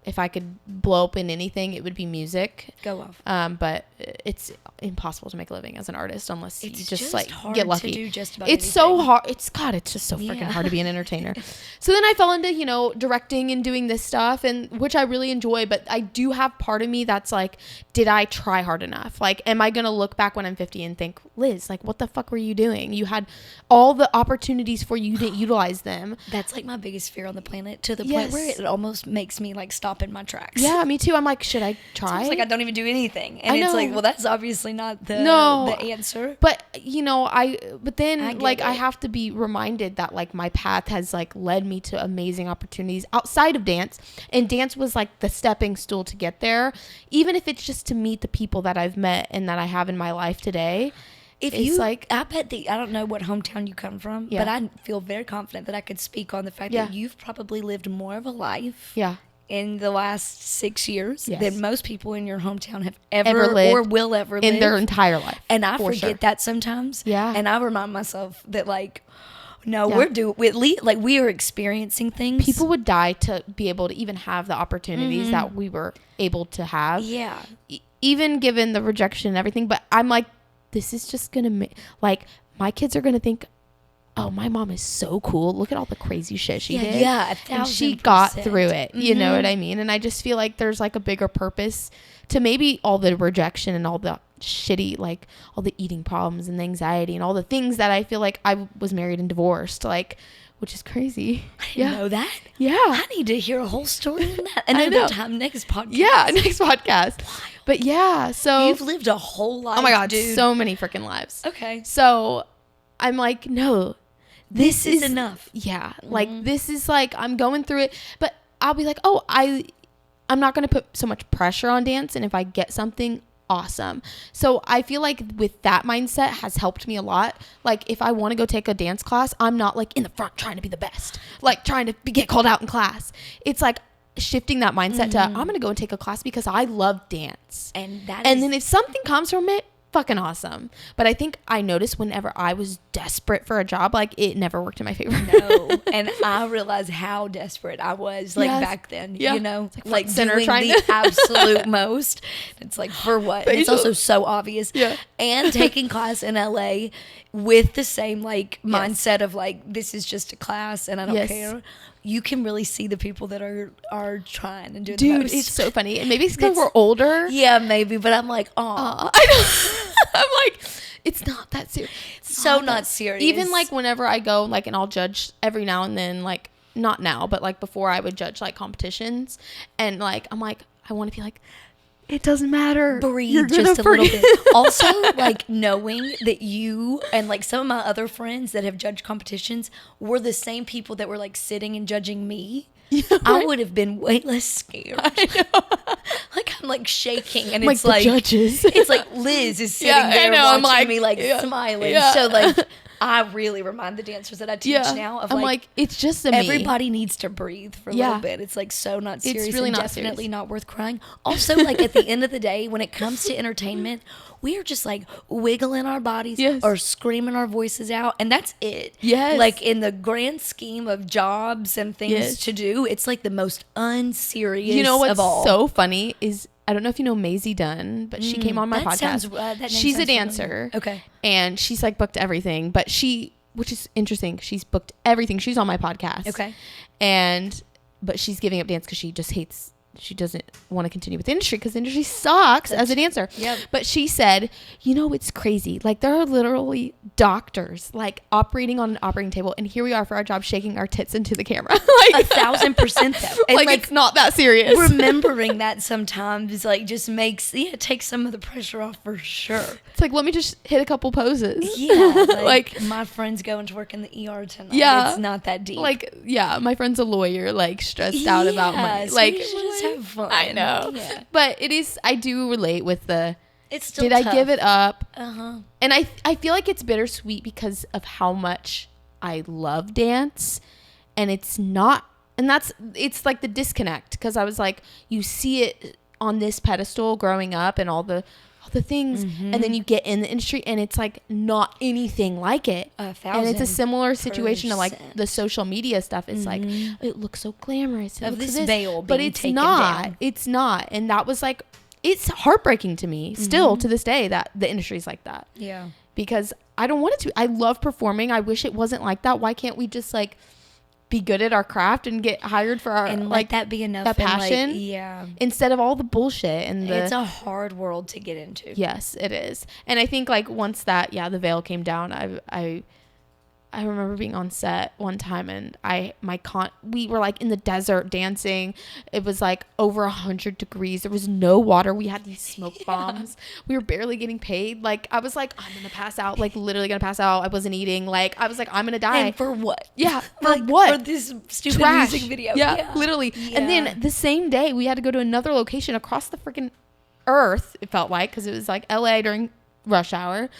if I could blow up in anything, it would be music. Go off. But it's impossible to make a living as an artist unless it's you just like hard get lucky. To do just about it's anything. so hard. It's just so freaking hard to be an entertainer. So then I fell into, you know, directing and doing this stuff, and which I really enjoy. But I do have part of me that's like, did I try hard enough? Like, am I gonna look back when I'm 50 and think, Liz, like, what the fuck were you doing? You had all the opportunities for you to utilize them. That's like my biggest fear on the planet, to the point where it almost makes me like stop in my tracks. Yeah, me too. I'm like, should I try? It's like I don't even do anything, and it's like, well, that's obviously not the answer. But you know, I have to be reminded that like my path has like led me to amazing opportunities outside of dance, and dance was like the stepping stool to get there. Even if it's just to meet the people that I've met and that I have in my life today. I bet I don't know what hometown you come from, but I feel very confident that I could speak on the fact that you've probably lived more of a life in the last 6 years than most people in your hometown have ever lived or will ever live in their entire life. And I forget that sometimes. Yeah. And I remind myself that like, no, we are experiencing things. People would die to be able to even have the opportunities that we were able to have. Yeah. Even given the rejection and everything. But I'm like, this is just going to like, my kids are going to think, oh, my mom is so cool. Look at all the crazy shit she did. Yeah, 1,000%. And she got through it. You know what I mean? And I just feel like there's like a bigger purpose to maybe all the rejection and all the shitty, like all the eating problems and the anxiety and all the things that I feel like I was married and divorced, like, which is crazy. I didn't know that. Yeah. I need to hear a whole story on that another time, next podcast. Yeah, next podcast. But yeah, so. You've lived a whole life, oh my God, dude. so many freaking lives. Okay. So I'm like, no. This is enough. Yeah. Like, this is like, I'm going through it. But I'll be like, oh, I'm not going to put so much pressure on dance. And if I get something, awesome. So I feel like with that mindset has helped me a lot. Like, if I want to go take a dance class, I'm not like in the front trying to be the best, like trying to get called out in class. It's like shifting that mindset to, I'm going to go and take a class because I love dance. And then if something comes from it, fucking awesome. But I think I noticed whenever I was desperate for a job, like, it never worked in my favor. No. And I realized how desperate I was, like, back then, you know, like doing the absolute most. It's like, for what? And it's also so obvious. Yeah. And taking class in LA with the same like mindset of like, this is just a class and I don't care. You can really see the people that are trying and doing the most. Dude, it's so funny. And maybe it's because we're older. Yeah, maybe. But I'm like, oh. I know. I'm like, it's not that serious. So not serious. Even like whenever I go, like, and I'll judge every now and then, like, not now, but like before I would judge like competitions. And like, I'm like, I want to be like, it doesn't matter. Breathe just a little bit. Also, like, knowing that you and like some of my other friends that have judged competitions were the same people that were like sitting and judging me. Yeah, right? I would have been way less scared. I know. Like, I'm like shaking, and it's like judges. It's like Liz is sitting there watching me like smiling. Yeah. So like, I really remind the dancers that I teach now of like it's just everybody needs to breathe for a little bit. It's like so not serious. It's really and definitely not worth crying. Also, like, at the end of the day, when it comes to entertainment, we are just like wiggling our bodies or screaming our voices out, and that's it. Yes. Like, in the grand scheme of jobs and things to do, it's like the most unserious. You know what's of all. So funny is, I don't know if you know Maisie Dunn, but she came on my podcast. She's a dancer. Okay. And she's like booked everything, but which is interesting, she's booked everything. She's on my podcast. Okay. But she's giving up dance because she doesn't want to continue with the industry because the industry sucks as a dancer. Yep. But she said, you know, it's crazy. Like, there are literally doctors like operating on an operating table, and here we are for our job shaking our tits into the camera. Like 1,000% though. Like, it's not that serious. Remembering that sometimes like just makes takes some of the pressure off for sure. It's like, let me just hit a couple poses. Yeah. Like my friend's going to work in the ER tonight. Yeah. It's not that deep. Like, yeah, my friend's a lawyer, like stressed out about money. So like, just have fun. I know. Yeah. But I do relate with it's still tough. I give it up? Uh-huh. And I feel like it's bittersweet because of how much I love dance, and it's like the disconnect, because I was like, you see it on this pedestal growing up and all the the things, and then you get in the industry and it's like not anything like it. And it's a similar situation to like the social media stuff. It's like, it looks so glamorous. Of this veil being, but it's not down. It's not. And that was like, it's heartbreaking to me still to this day that the industry's like that. Yeah. Because I don't want it to. I love performing. I wish it wasn't like that. Why can't we just like be good at our craft and get hired for our, and like that be enough, that passion? Like, yeah. Instead of all the bullshit and it's a hard world to get into. Yes, it is. And I think like once that, the veil came down, I remember being on set one time and we were like in the desert dancing. It was like over 100 degrees. There was no water. We had these smoke bombs. We were barely getting paid. Like I was like, I'm going to pass out, like literally going to pass out. I wasn't eating. Like I was like, I'm going to die. And for what? Yeah. For what? For this stupid trash music video. Yeah, literally. Yeah. And then the same day we had to go to another location across the freaking earth. It felt like, cause it was like LA during rush hour.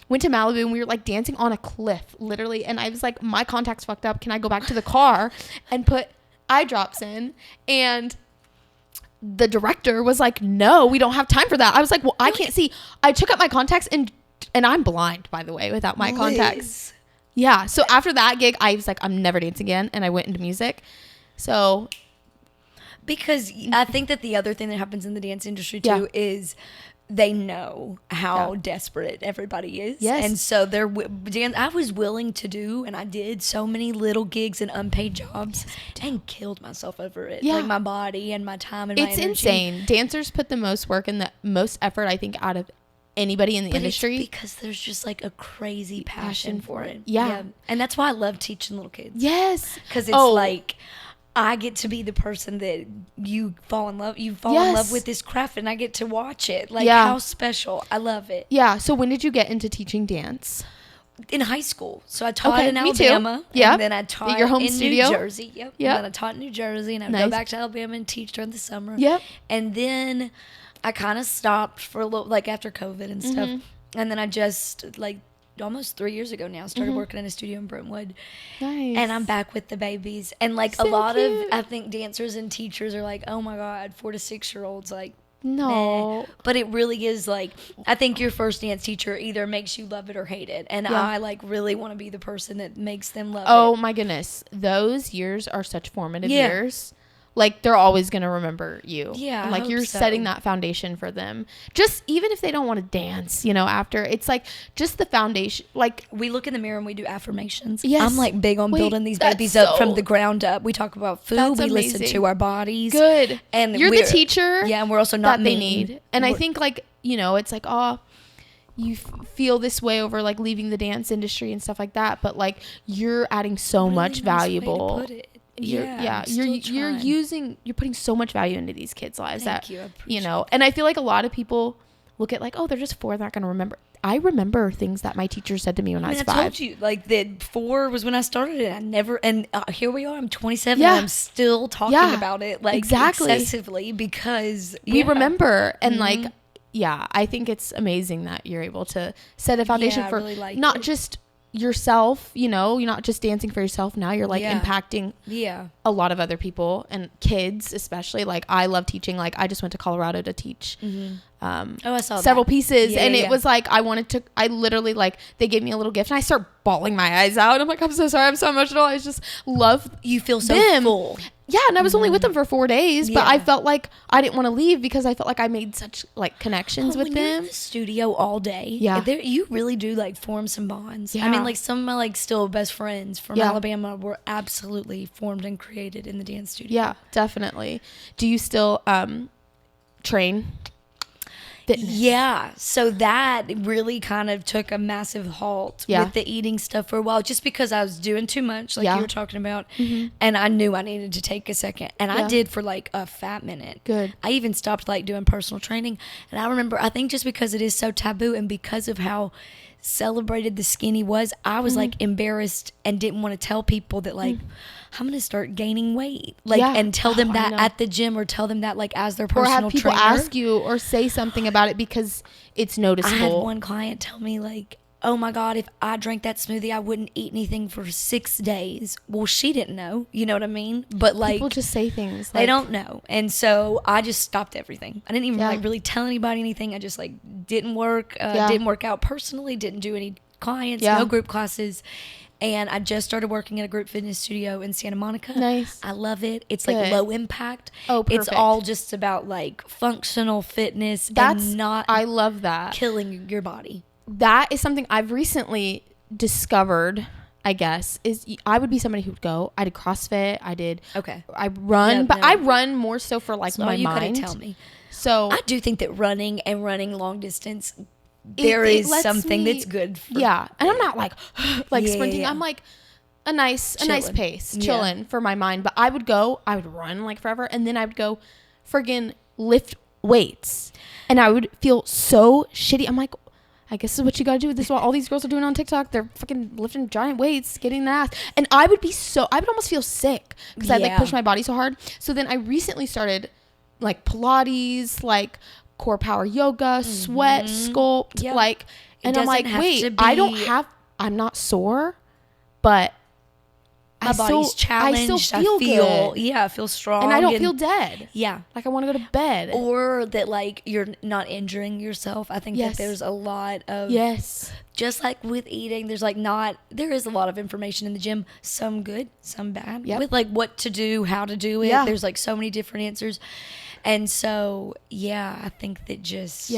Went to Malibu and we were like dancing on a cliff, literally. And I was like, my contact's fucked up. Can I go back to the car and put eye drops in? And the director was like, no, we don't have time for that. I was like, well, I can't see. I took out my contacts and I'm blind, by the way, without my contacts. Yeah. So after that gig, I was like, I'm never dancing again. And I went into music. So. Because I think that the other thing that happens in the dance industry too is they know how desperate everybody is. Yes. And so I was willing to do, and I did so many little gigs and unpaid jobs and killed myself over it. Yeah. Like my body and my time and my energy. It's insane. Dancers put the most work and the most effort, I think, out of anybody in the industry. It's because there's just like a crazy passion for it. Yeah. And that's why I love teaching little kids. Yes. Because it's like, I get to be the person that you fall in love with this craft, and I get to watch it. Like, how special. I love it. Yeah. So when did you get into teaching dance? In high school. So I taught in Alabama. Yeah. And then I taught at your home in studio? New Jersey. Yep. And then I taught in New Jersey, and I would go back to Alabama and teach during the summer. Yep. And then I kind of stopped for a little, like after COVID and stuff. And then I just like almost 3 years ago now started working in a studio in Brentwood. Nice. And I'm back with the babies, and like so a lot cute. Of I think dancers and teachers are like, oh my god, 4 to 6 year olds, like no. But it really is like, I think your first dance teacher either makes you love it or hate it, and I like really want to be the person that makes them love it. Oh my goodness, those years are such formative years. Like, they're always going to remember you. Yeah. And like, you're setting that foundation for them. Just even if they don't want to dance, after. It's like, just the foundation. Like, we look in the mirror and we do affirmations. Yes. I'm like big on building these babies up from the ground up. We talk about food. We listen to our bodies. Good. And you're the teacher. Yeah. And we're also not that they need. And I think, like, it's like, you feel this way over like leaving the dance industry and stuff like that. But like, you're adding so much valuable. You're putting so much value into these kids' lives. Thank you. And I feel like a lot of people look at like, oh, they're just 4, they're not going to remember. I remember things that my teacher said to me when I was 5. I told you, like, that 4 was when I started it. Here we are, I'm 27 and I'm still talking about it, like, excessively because we remember. And like, I think it's amazing that you're able to set a foundation for really not just yourself, you're not just dancing for yourself. Now you're like impacting a lot of other people and kids, especially. Like, I love teaching. Like, I just went to Colorado to teach I saw several pieces, and it was like, I literally, like, they gave me a little gift and I start bawling my eyes out. I'm like, I'm so sorry, I'm so emotional. I just love you feel so full. Yeah, and I was only with them for 4 days, but I felt like I didn't want to leave because I felt like I made such like connections with them. You're in the studio all day. Yeah, you really do like form some bonds. Yeah. I mean, like, some of my like still best friends from Alabama were absolutely formed and created in the dance studio. Yeah, definitely. Do you still train? Yeah, so that really kind of took a massive halt with the eating stuff for a while, just because I was doing too much, like you were talking about, and I knew I needed to take a second, and I did for like a fat minute. Good. I even stopped like doing personal training, and I remember, I think just because it is so taboo and because of how celebrated the skinny was, I was like embarrassed and didn't want to tell people that like I'm gonna start gaining weight, like, and tell them that at the gym, or tell them that like as their personal trainer. Or have people ask you or say something about it because it's noticeable. I had one client tell me like, oh my God, if I drank that smoothie, I wouldn't eat anything for 6 days. Well, she didn't know. You know what I mean? But like, people just say things. They don't know. And so I just stopped everything. I didn't even like really tell anybody anything. I just like didn't work out personally, didn't do any clients, no group classes. And I just started working at a group fitness studio in Santa Monica. Nice. I love it. It's like low impact. Oh, perfect. It's all just about like functional fitness and not I love that. Killing your body. That is something I've recently discovered, I guess, is I would be somebody who would go. I did CrossFit. I run, but I run more so for like my mind. You couldn't tell me. So I do think that running long distance, there is something that's good for and I'm not like sprinting. I'm like a nice pace, chilling for my mind. But I would run like forever, and then I would go friggin' lift weights, and I would feel so shitty. I'm like, I guess this is what you gotta do. This is what all these girls are doing on TikTok. They're fucking lifting giant weights, getting the ass. And I would almost feel sick because I'd like push my body so hard. So then I recently started like Pilates, like core power yoga, sweat, sculpt, and I'm like, wait, I'm not sore, but my body's challenged. I still feel good. Yeah, I feel strong. And I don't feel dead. Yeah. Like I want to go to bed. Or that like you're not injuring yourself. I think that there's a lot of... Yes. Just like with eating, there is a lot of information in the gym. Some good, some bad. Yep. With like what to do, how to do it. Yeah. There's like so many different answers. And so, I think that just...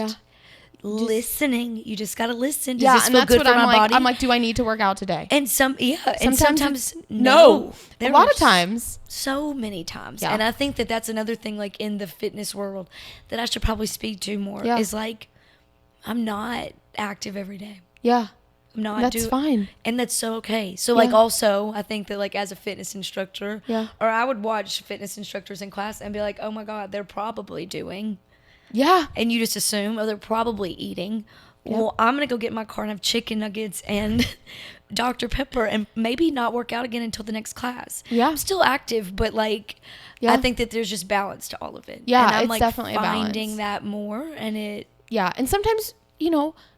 listening, you just gotta listen. Does this feel good for my body? I'm like, do I need to work out today? And sometimes no. A lot of times, so many times. And I think that that's another thing, like in the fitness world, that I should probably speak to more. Is like, I'm not active every day. I'm not. That's fine, and that's so okay. So like, also, I think that like as a fitness instructor, or I would watch fitness instructors in class and be like, oh my God, they're probably doing. And you just assume, they're probably eating. Well, I'm going to go get in my car and have chicken nuggets and Dr. Pepper and maybe not work out again until the next class. I'm still active, but like, I think that there's just balance to all of it. And I'm it's like definitely finding that more, and it. And sometimes,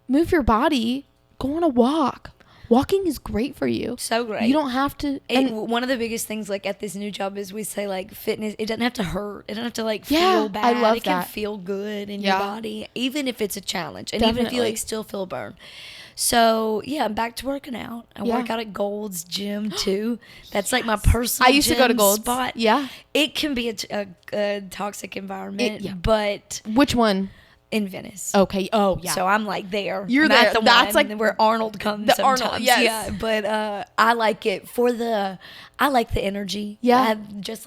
move your body, go on a walk. Walking is great for you. So great. You don't have to. And one of the biggest things like at this new job is we say like fitness, it doesn't have to hurt. It doesn't have to like feel bad. I love it can feel good in your body, even if it's a challenge. And even if you like still feel burned. So I'm back to working out. I work out at Gold's Gym too. That's like my personal I used to go to Gold's spot. It can be a toxic environment, but which one? In Venice. Okay. Oh, yeah. So I'm like there. You're there. That's like where Arnold comes the sometimes. Arnold, yes. Yeah, but I like it I like the energy. I just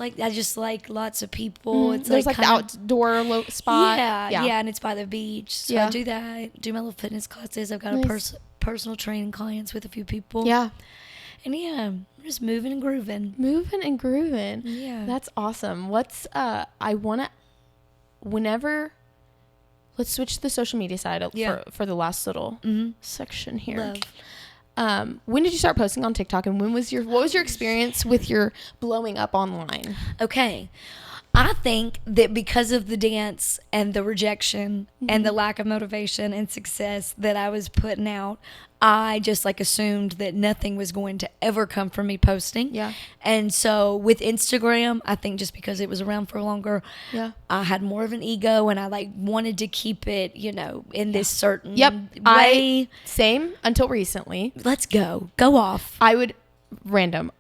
like lots of people. It's there's like the outdoor spot. Yeah, and it's by the beach. So I do that. Do my little fitness classes. I've got a personal training clients with a few people. And I'm just moving and grooving. Yeah. That's awesome. Let's let's switch to the social media side for the last little section here. When did you start posting on TikTok, and what was your experience with your blowing up online? Okay. I think that because of the dance and the rejection and the lack of motivation and success that I was putting out, I just like assumed that nothing was going to ever come from me posting. And so with Instagram, I think just because it was around for longer, I had more of an ego, and I like wanted to keep it, in this certain way. Same until recently. Let's go off. I would random,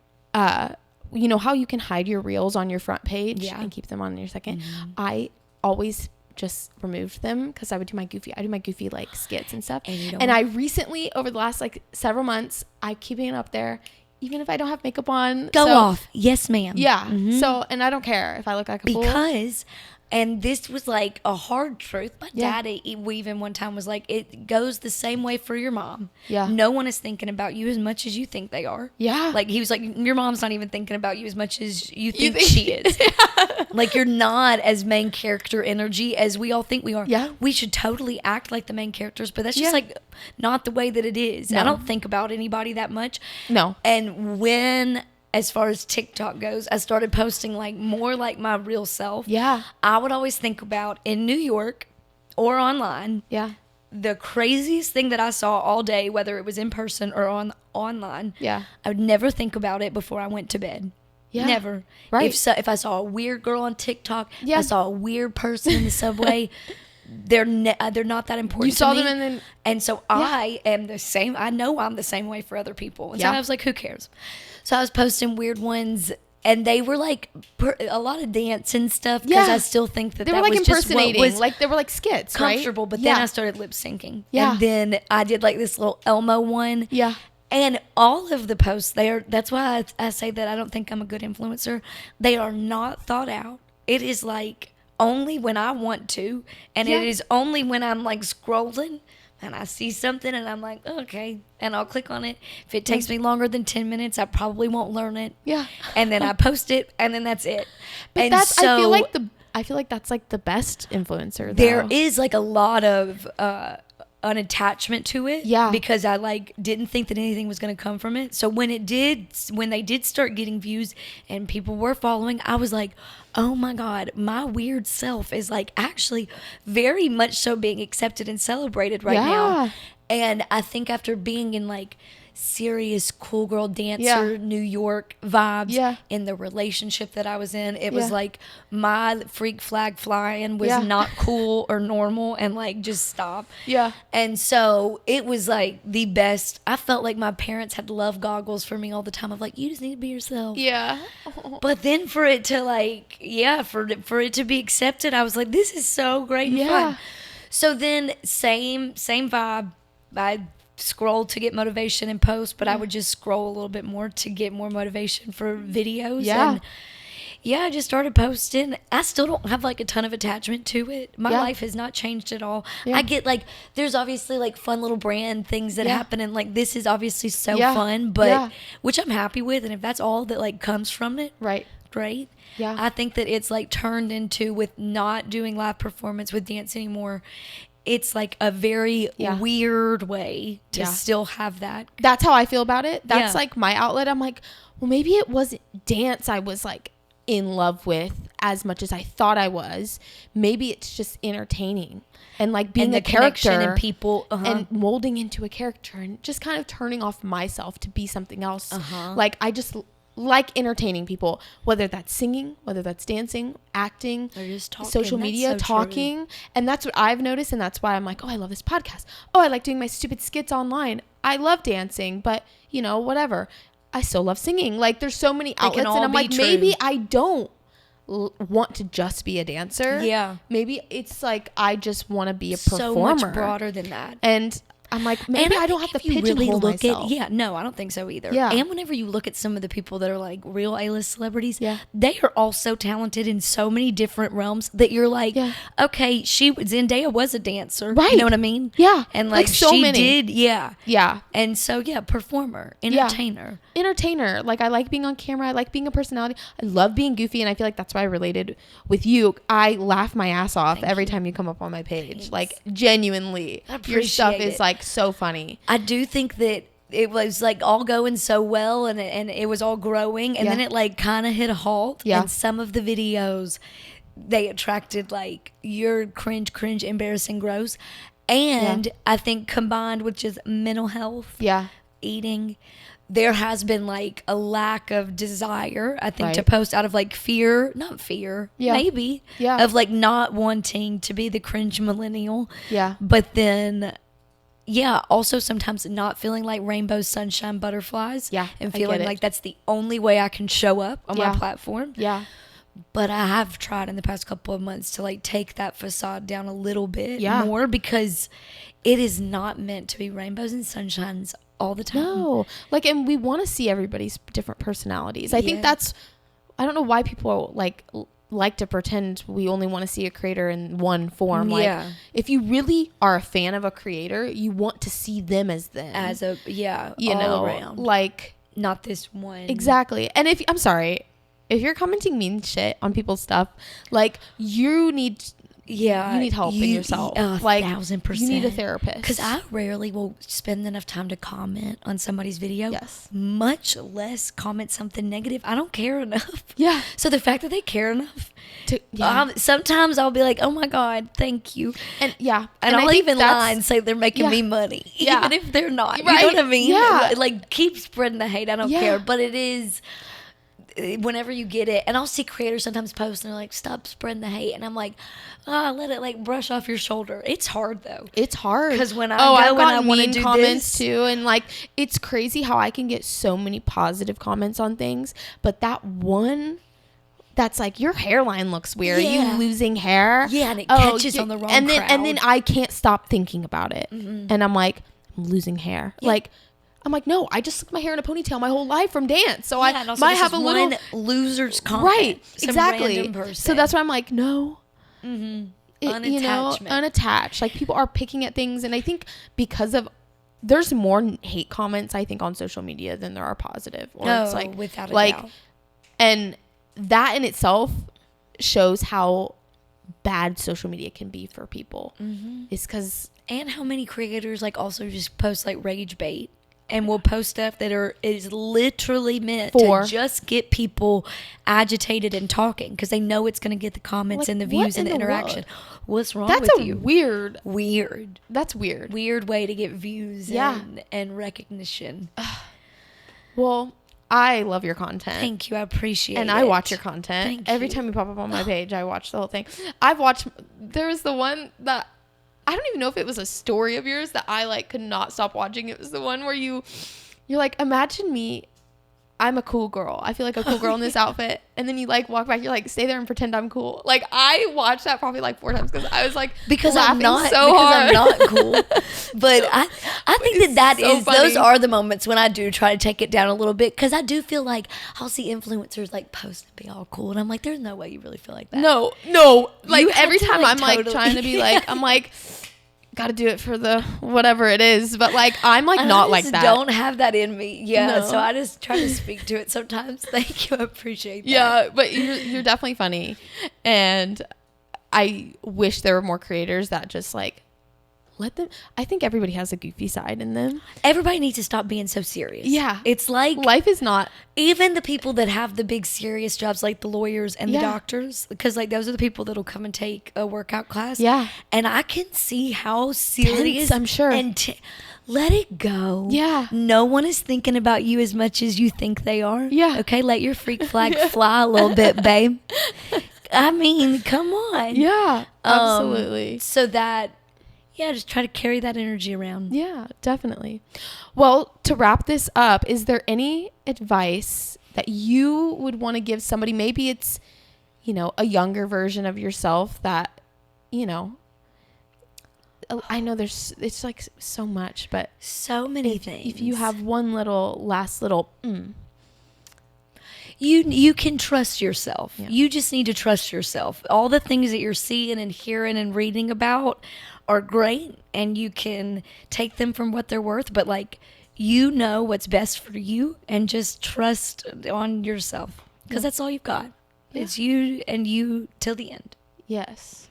you know how you can hide your reels on your front page and keep them on your second? I always just removed them because I do my goofy like skits and stuff. And I recently, over the last like several months, I keep it up there even if I don't have makeup on. Go off. Yes, ma'am. So, and I don't care if I look like a fool. Because And this was like a hard truth. My dad even one time was like, it goes the same way for your mom. Yeah. No one is thinking about you as much as you think they are. Yeah. Like he was like, your mom's not even thinking about you as much as you think she is. Like you're not as main character energy as we all think we are. Yeah. We should totally act like the main characters, but that's just like not the way that it is. No. I don't think about anybody that much. No. And when, as far as TikTok goes, I started posting like more like my real self. Yeah. I would always think about in New York or online. Yeah. the craziest thing that I saw all day, whether it was in person or online, I would never think about it before I went to bed. Yeah. Never. Right. If I saw a weird girl on TikTok, I saw a weird person in the subway, they're not that important. You saw them and so I am the same. I know I'm the same way for other people. And so I was like, who cares? So I was posting weird ones. And they were like a lot of dance and stuff because I still think that they were like impersonating, was like they were like skits, comfortable. Right? But then I started lip syncing, and then I did like this little Elmo one, And all of the posts that's why I say that I don't think I'm a good influencer. They are not thought out. It is like only when I want to, and it is only when I'm like scrolling. And I see something and I'm like, okay. And I'll click on it. If it takes me longer than 10 minutes, I probably won't learn it. Yeah. And then I post it and then that's it. But I feel like that's like the best influencer, though. There is like a lot of an attachment to it. Yeah. Because I like didn't think that anything was going to come from it. So when they did start getting views and people were following, I was like, oh my God, my weird self is like actually very much so being accepted and celebrated right now. And I think after being in like serious cool girl dancer New York vibes in the relationship that I was in, it was like my freak flag flying was not cool or normal and like just stop. Yeah. And so it was like the best. I felt like my parents had love goggles for me all the time of like, you just need to be yourself. Yeah. But then for it to like, for it to be accepted, I was like, this is so great and fun. So then same vibe. I scroll to get motivation and post, but I would just scroll a little bit more to get more motivation for videos. And I just started posting. I still don't have like a ton of attachment to it. My life has not changed at all. I get like, there's obviously like fun little brand things that happen, and like this is obviously so fun, but which I'm happy with. And if that's all that like comes from it, great. Yeah. I think that it's like turned into, with not doing live performance with dance anymore, it's like a very weird way to still have that. That's how I feel about it. That's like my outlet. I'm like, well, maybe it wasn't dance I was like in love with as much as I thought I was. Maybe it's just entertaining and like being a character and people and molding into a character and just kind of turning off myself to be something else. Like I just like entertaining people, whether that's singing, whether that's dancing, acting, or just talking, social media, talking. True. And that's what I've noticed. And that's why I'm like, oh, I love this podcast. Oh, I like doing my stupid skits online. I love dancing, but you know, whatever. I still love singing. Like there's so many outlets, and I'm like, maybe I don't want to just be a dancer. Yeah. Maybe it's like, I just want to be a performer. So much broader than that. And I'm like, maybe I don't have to pigeonhole myself. No, I don't think so either. Yeah. And whenever you look at some of the people that are like real A-list celebrities, they are all so talented in so many different realms that you're like, okay, Zendaya was a dancer. Right. You know what I mean? Yeah. And like so she many. Did. Yeah. Yeah. And so, performer, entertainer. Entertainer. Like I like being on camera. I like being a personality. I love being goofy. And I feel like that's why I related with you. I laugh my ass off every time you come up on my page. Thanks. Like genuinely. Your stuff is like so funny. I do think that it was like all going so well and it was all growing, and then it like kind of hit a halt. And some of the videos, they attracted like your cringe, embarrassing, gross. And I think combined with just mental health, eating, there has been like a lack of desire, I think, to post out of like maybe of like not wanting to be the cringe millennial. Yeah. But then also sometimes not feeling like rainbow sunshine butterflies. Yeah. And feeling like that's the only way I can show up on my platform. Yeah. But I have tried in the past couple of months to like take that facade down a little bit more, because it is not meant to be rainbows and sunshines all the time. No. Like, and we want to see everybody's different personalities. I think that's, I don't know why people like to pretend we only want to see a creator in one form. Like if you really are a fan of a creator, you want to see them as them, as a you all know around, like not this one. Exactly. And if you're commenting mean shit on people's stuff, like you need you need help in yourself. 1,000%. You need a therapist. Because I rarely will spend enough time to comment on somebody's video. Yes. Much less comment something negative. I don't care enough. Yeah. So the fact that they care enough, sometimes I'll be like, oh my God, thank you. And I'll even lie and say they're making me money. Even if they're not. Right. You know what I mean? Yeah. Like, keep spreading the hate. I don't care. But it is, whenever you get it, and I'll see creators sometimes post and they're like, stop spreading the hate, and I'm like, let it like brush off your shoulder. It's hard though. It's hard because when I want to do comments this too, and like it's crazy how I can get so many positive comments on things, but that one that's like, your hairline looks weird. Are you losing hair? And it catches on the wrong and then crowd. And then I can't stop thinking about it, and I'm like, I'm losing hair. I'm like, no, I just slicked my hair in a ponytail my whole life from dance. So I might have a little loser's comment. Right, exactly. So that's why I'm like, no. Unattached. Like, people are picking at things. And I think because of, there's more hate comments, I think, on social media than there are positive. Or it's like, without a doubt. And that in itself shows how bad social media can be for people. It's because. And how many creators like also just post like rage bait. And will post stuff that is literally meant to just get people agitated and talking because they know it's going to get the comments and the views and the interaction. What's wrong with you? That's weird. Weird way to get views and recognition. Well, I love your content. Thank you. I appreciate it. And I watch your content. Thank Every you. time you pop up on my page, I watch the whole thing. There was the one that, I don't even know if it was a story of yours that I like could not stop watching. It was the one where you're like, imagine me, I'm a cool girl. I feel like a cool girl in this outfit. And then you like walk back, you're like, stay there and pretend I'm cool. Like, I watched that probably like 4 times because I was like, I'm not cool. But I think that so is funny. Those are the moments when I do try to take it down a little bit because I do feel like I'll see influencers like post and be all cool, and I'm like, there's no way you really feel like that. No. Like, every time like, I'm like trying to be like, I'm like, gotta do it for the whatever it is, but like I'm like not like that. Don't have that in me. So I just try to speak to it sometimes. Thank you, I appreciate that. But you're definitely funny, and I wish there were more creators that just like let them. I think everybody has a goofy side in them. Everybody needs to stop being so serious. It's like life is not. Even the people that have the big serious jobs, like the lawyers and the doctors, because like those are the people that'll come and take a workout class. And I can see how serious. I'm sure. And let it go. No one is thinking about you as much as you think they are. Okay, let your freak flag fly a little bit, babe. I mean, come on. Absolutely. So that. Just try to carry that energy around. Yeah, definitely. Well, to wrap this up, is there any advice that you would want to give somebody? Maybe it's, a younger version of yourself that, I know it's like so much, but so many things. If you have one last little, You can trust yourself. You just need to trust yourself. All the things that you're seeing and hearing and reading about are great, and you can take them from what they're worth, but like, what's best for you, and just trust on yourself, because that's all you've got. It's you and you till the end. Yes,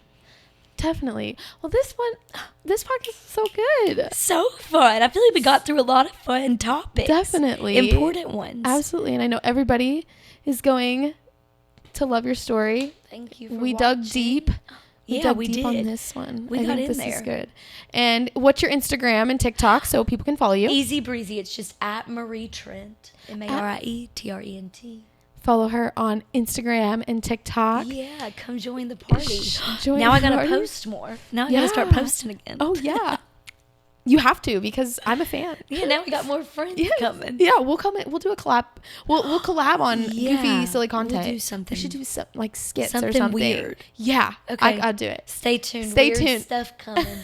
definitely. Well, this podcast is so good. So fun. I feel like we got through a lot of fun topics. Definitely. Important ones. Absolutely. And I know everybody is going to love your story. Thank you for watching. dug deep. We did on this one. I think this is good. And what's your Instagram and TikTok so people can follow you? Easy breezy. It's just at Marie Trent. MarieTrent. Follow her on Instagram and TikTok. Yeah, come join the party. Now I gotta post more. Now I gotta start posting again. Oh yeah. You have to, because I'm a fan. Yeah, now we got more friends coming. Yeah, we'll come in. We'll do a collab. We'll collab on goofy, silly content. We'll do something. We should do some like skits something or something weird. Yeah. Okay. I'll do it. Stay tuned. Weird Stuff coming.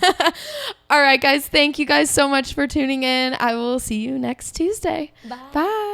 All right, guys. Thank you guys so much for tuning in. I will see you next Tuesday. Bye. Bye.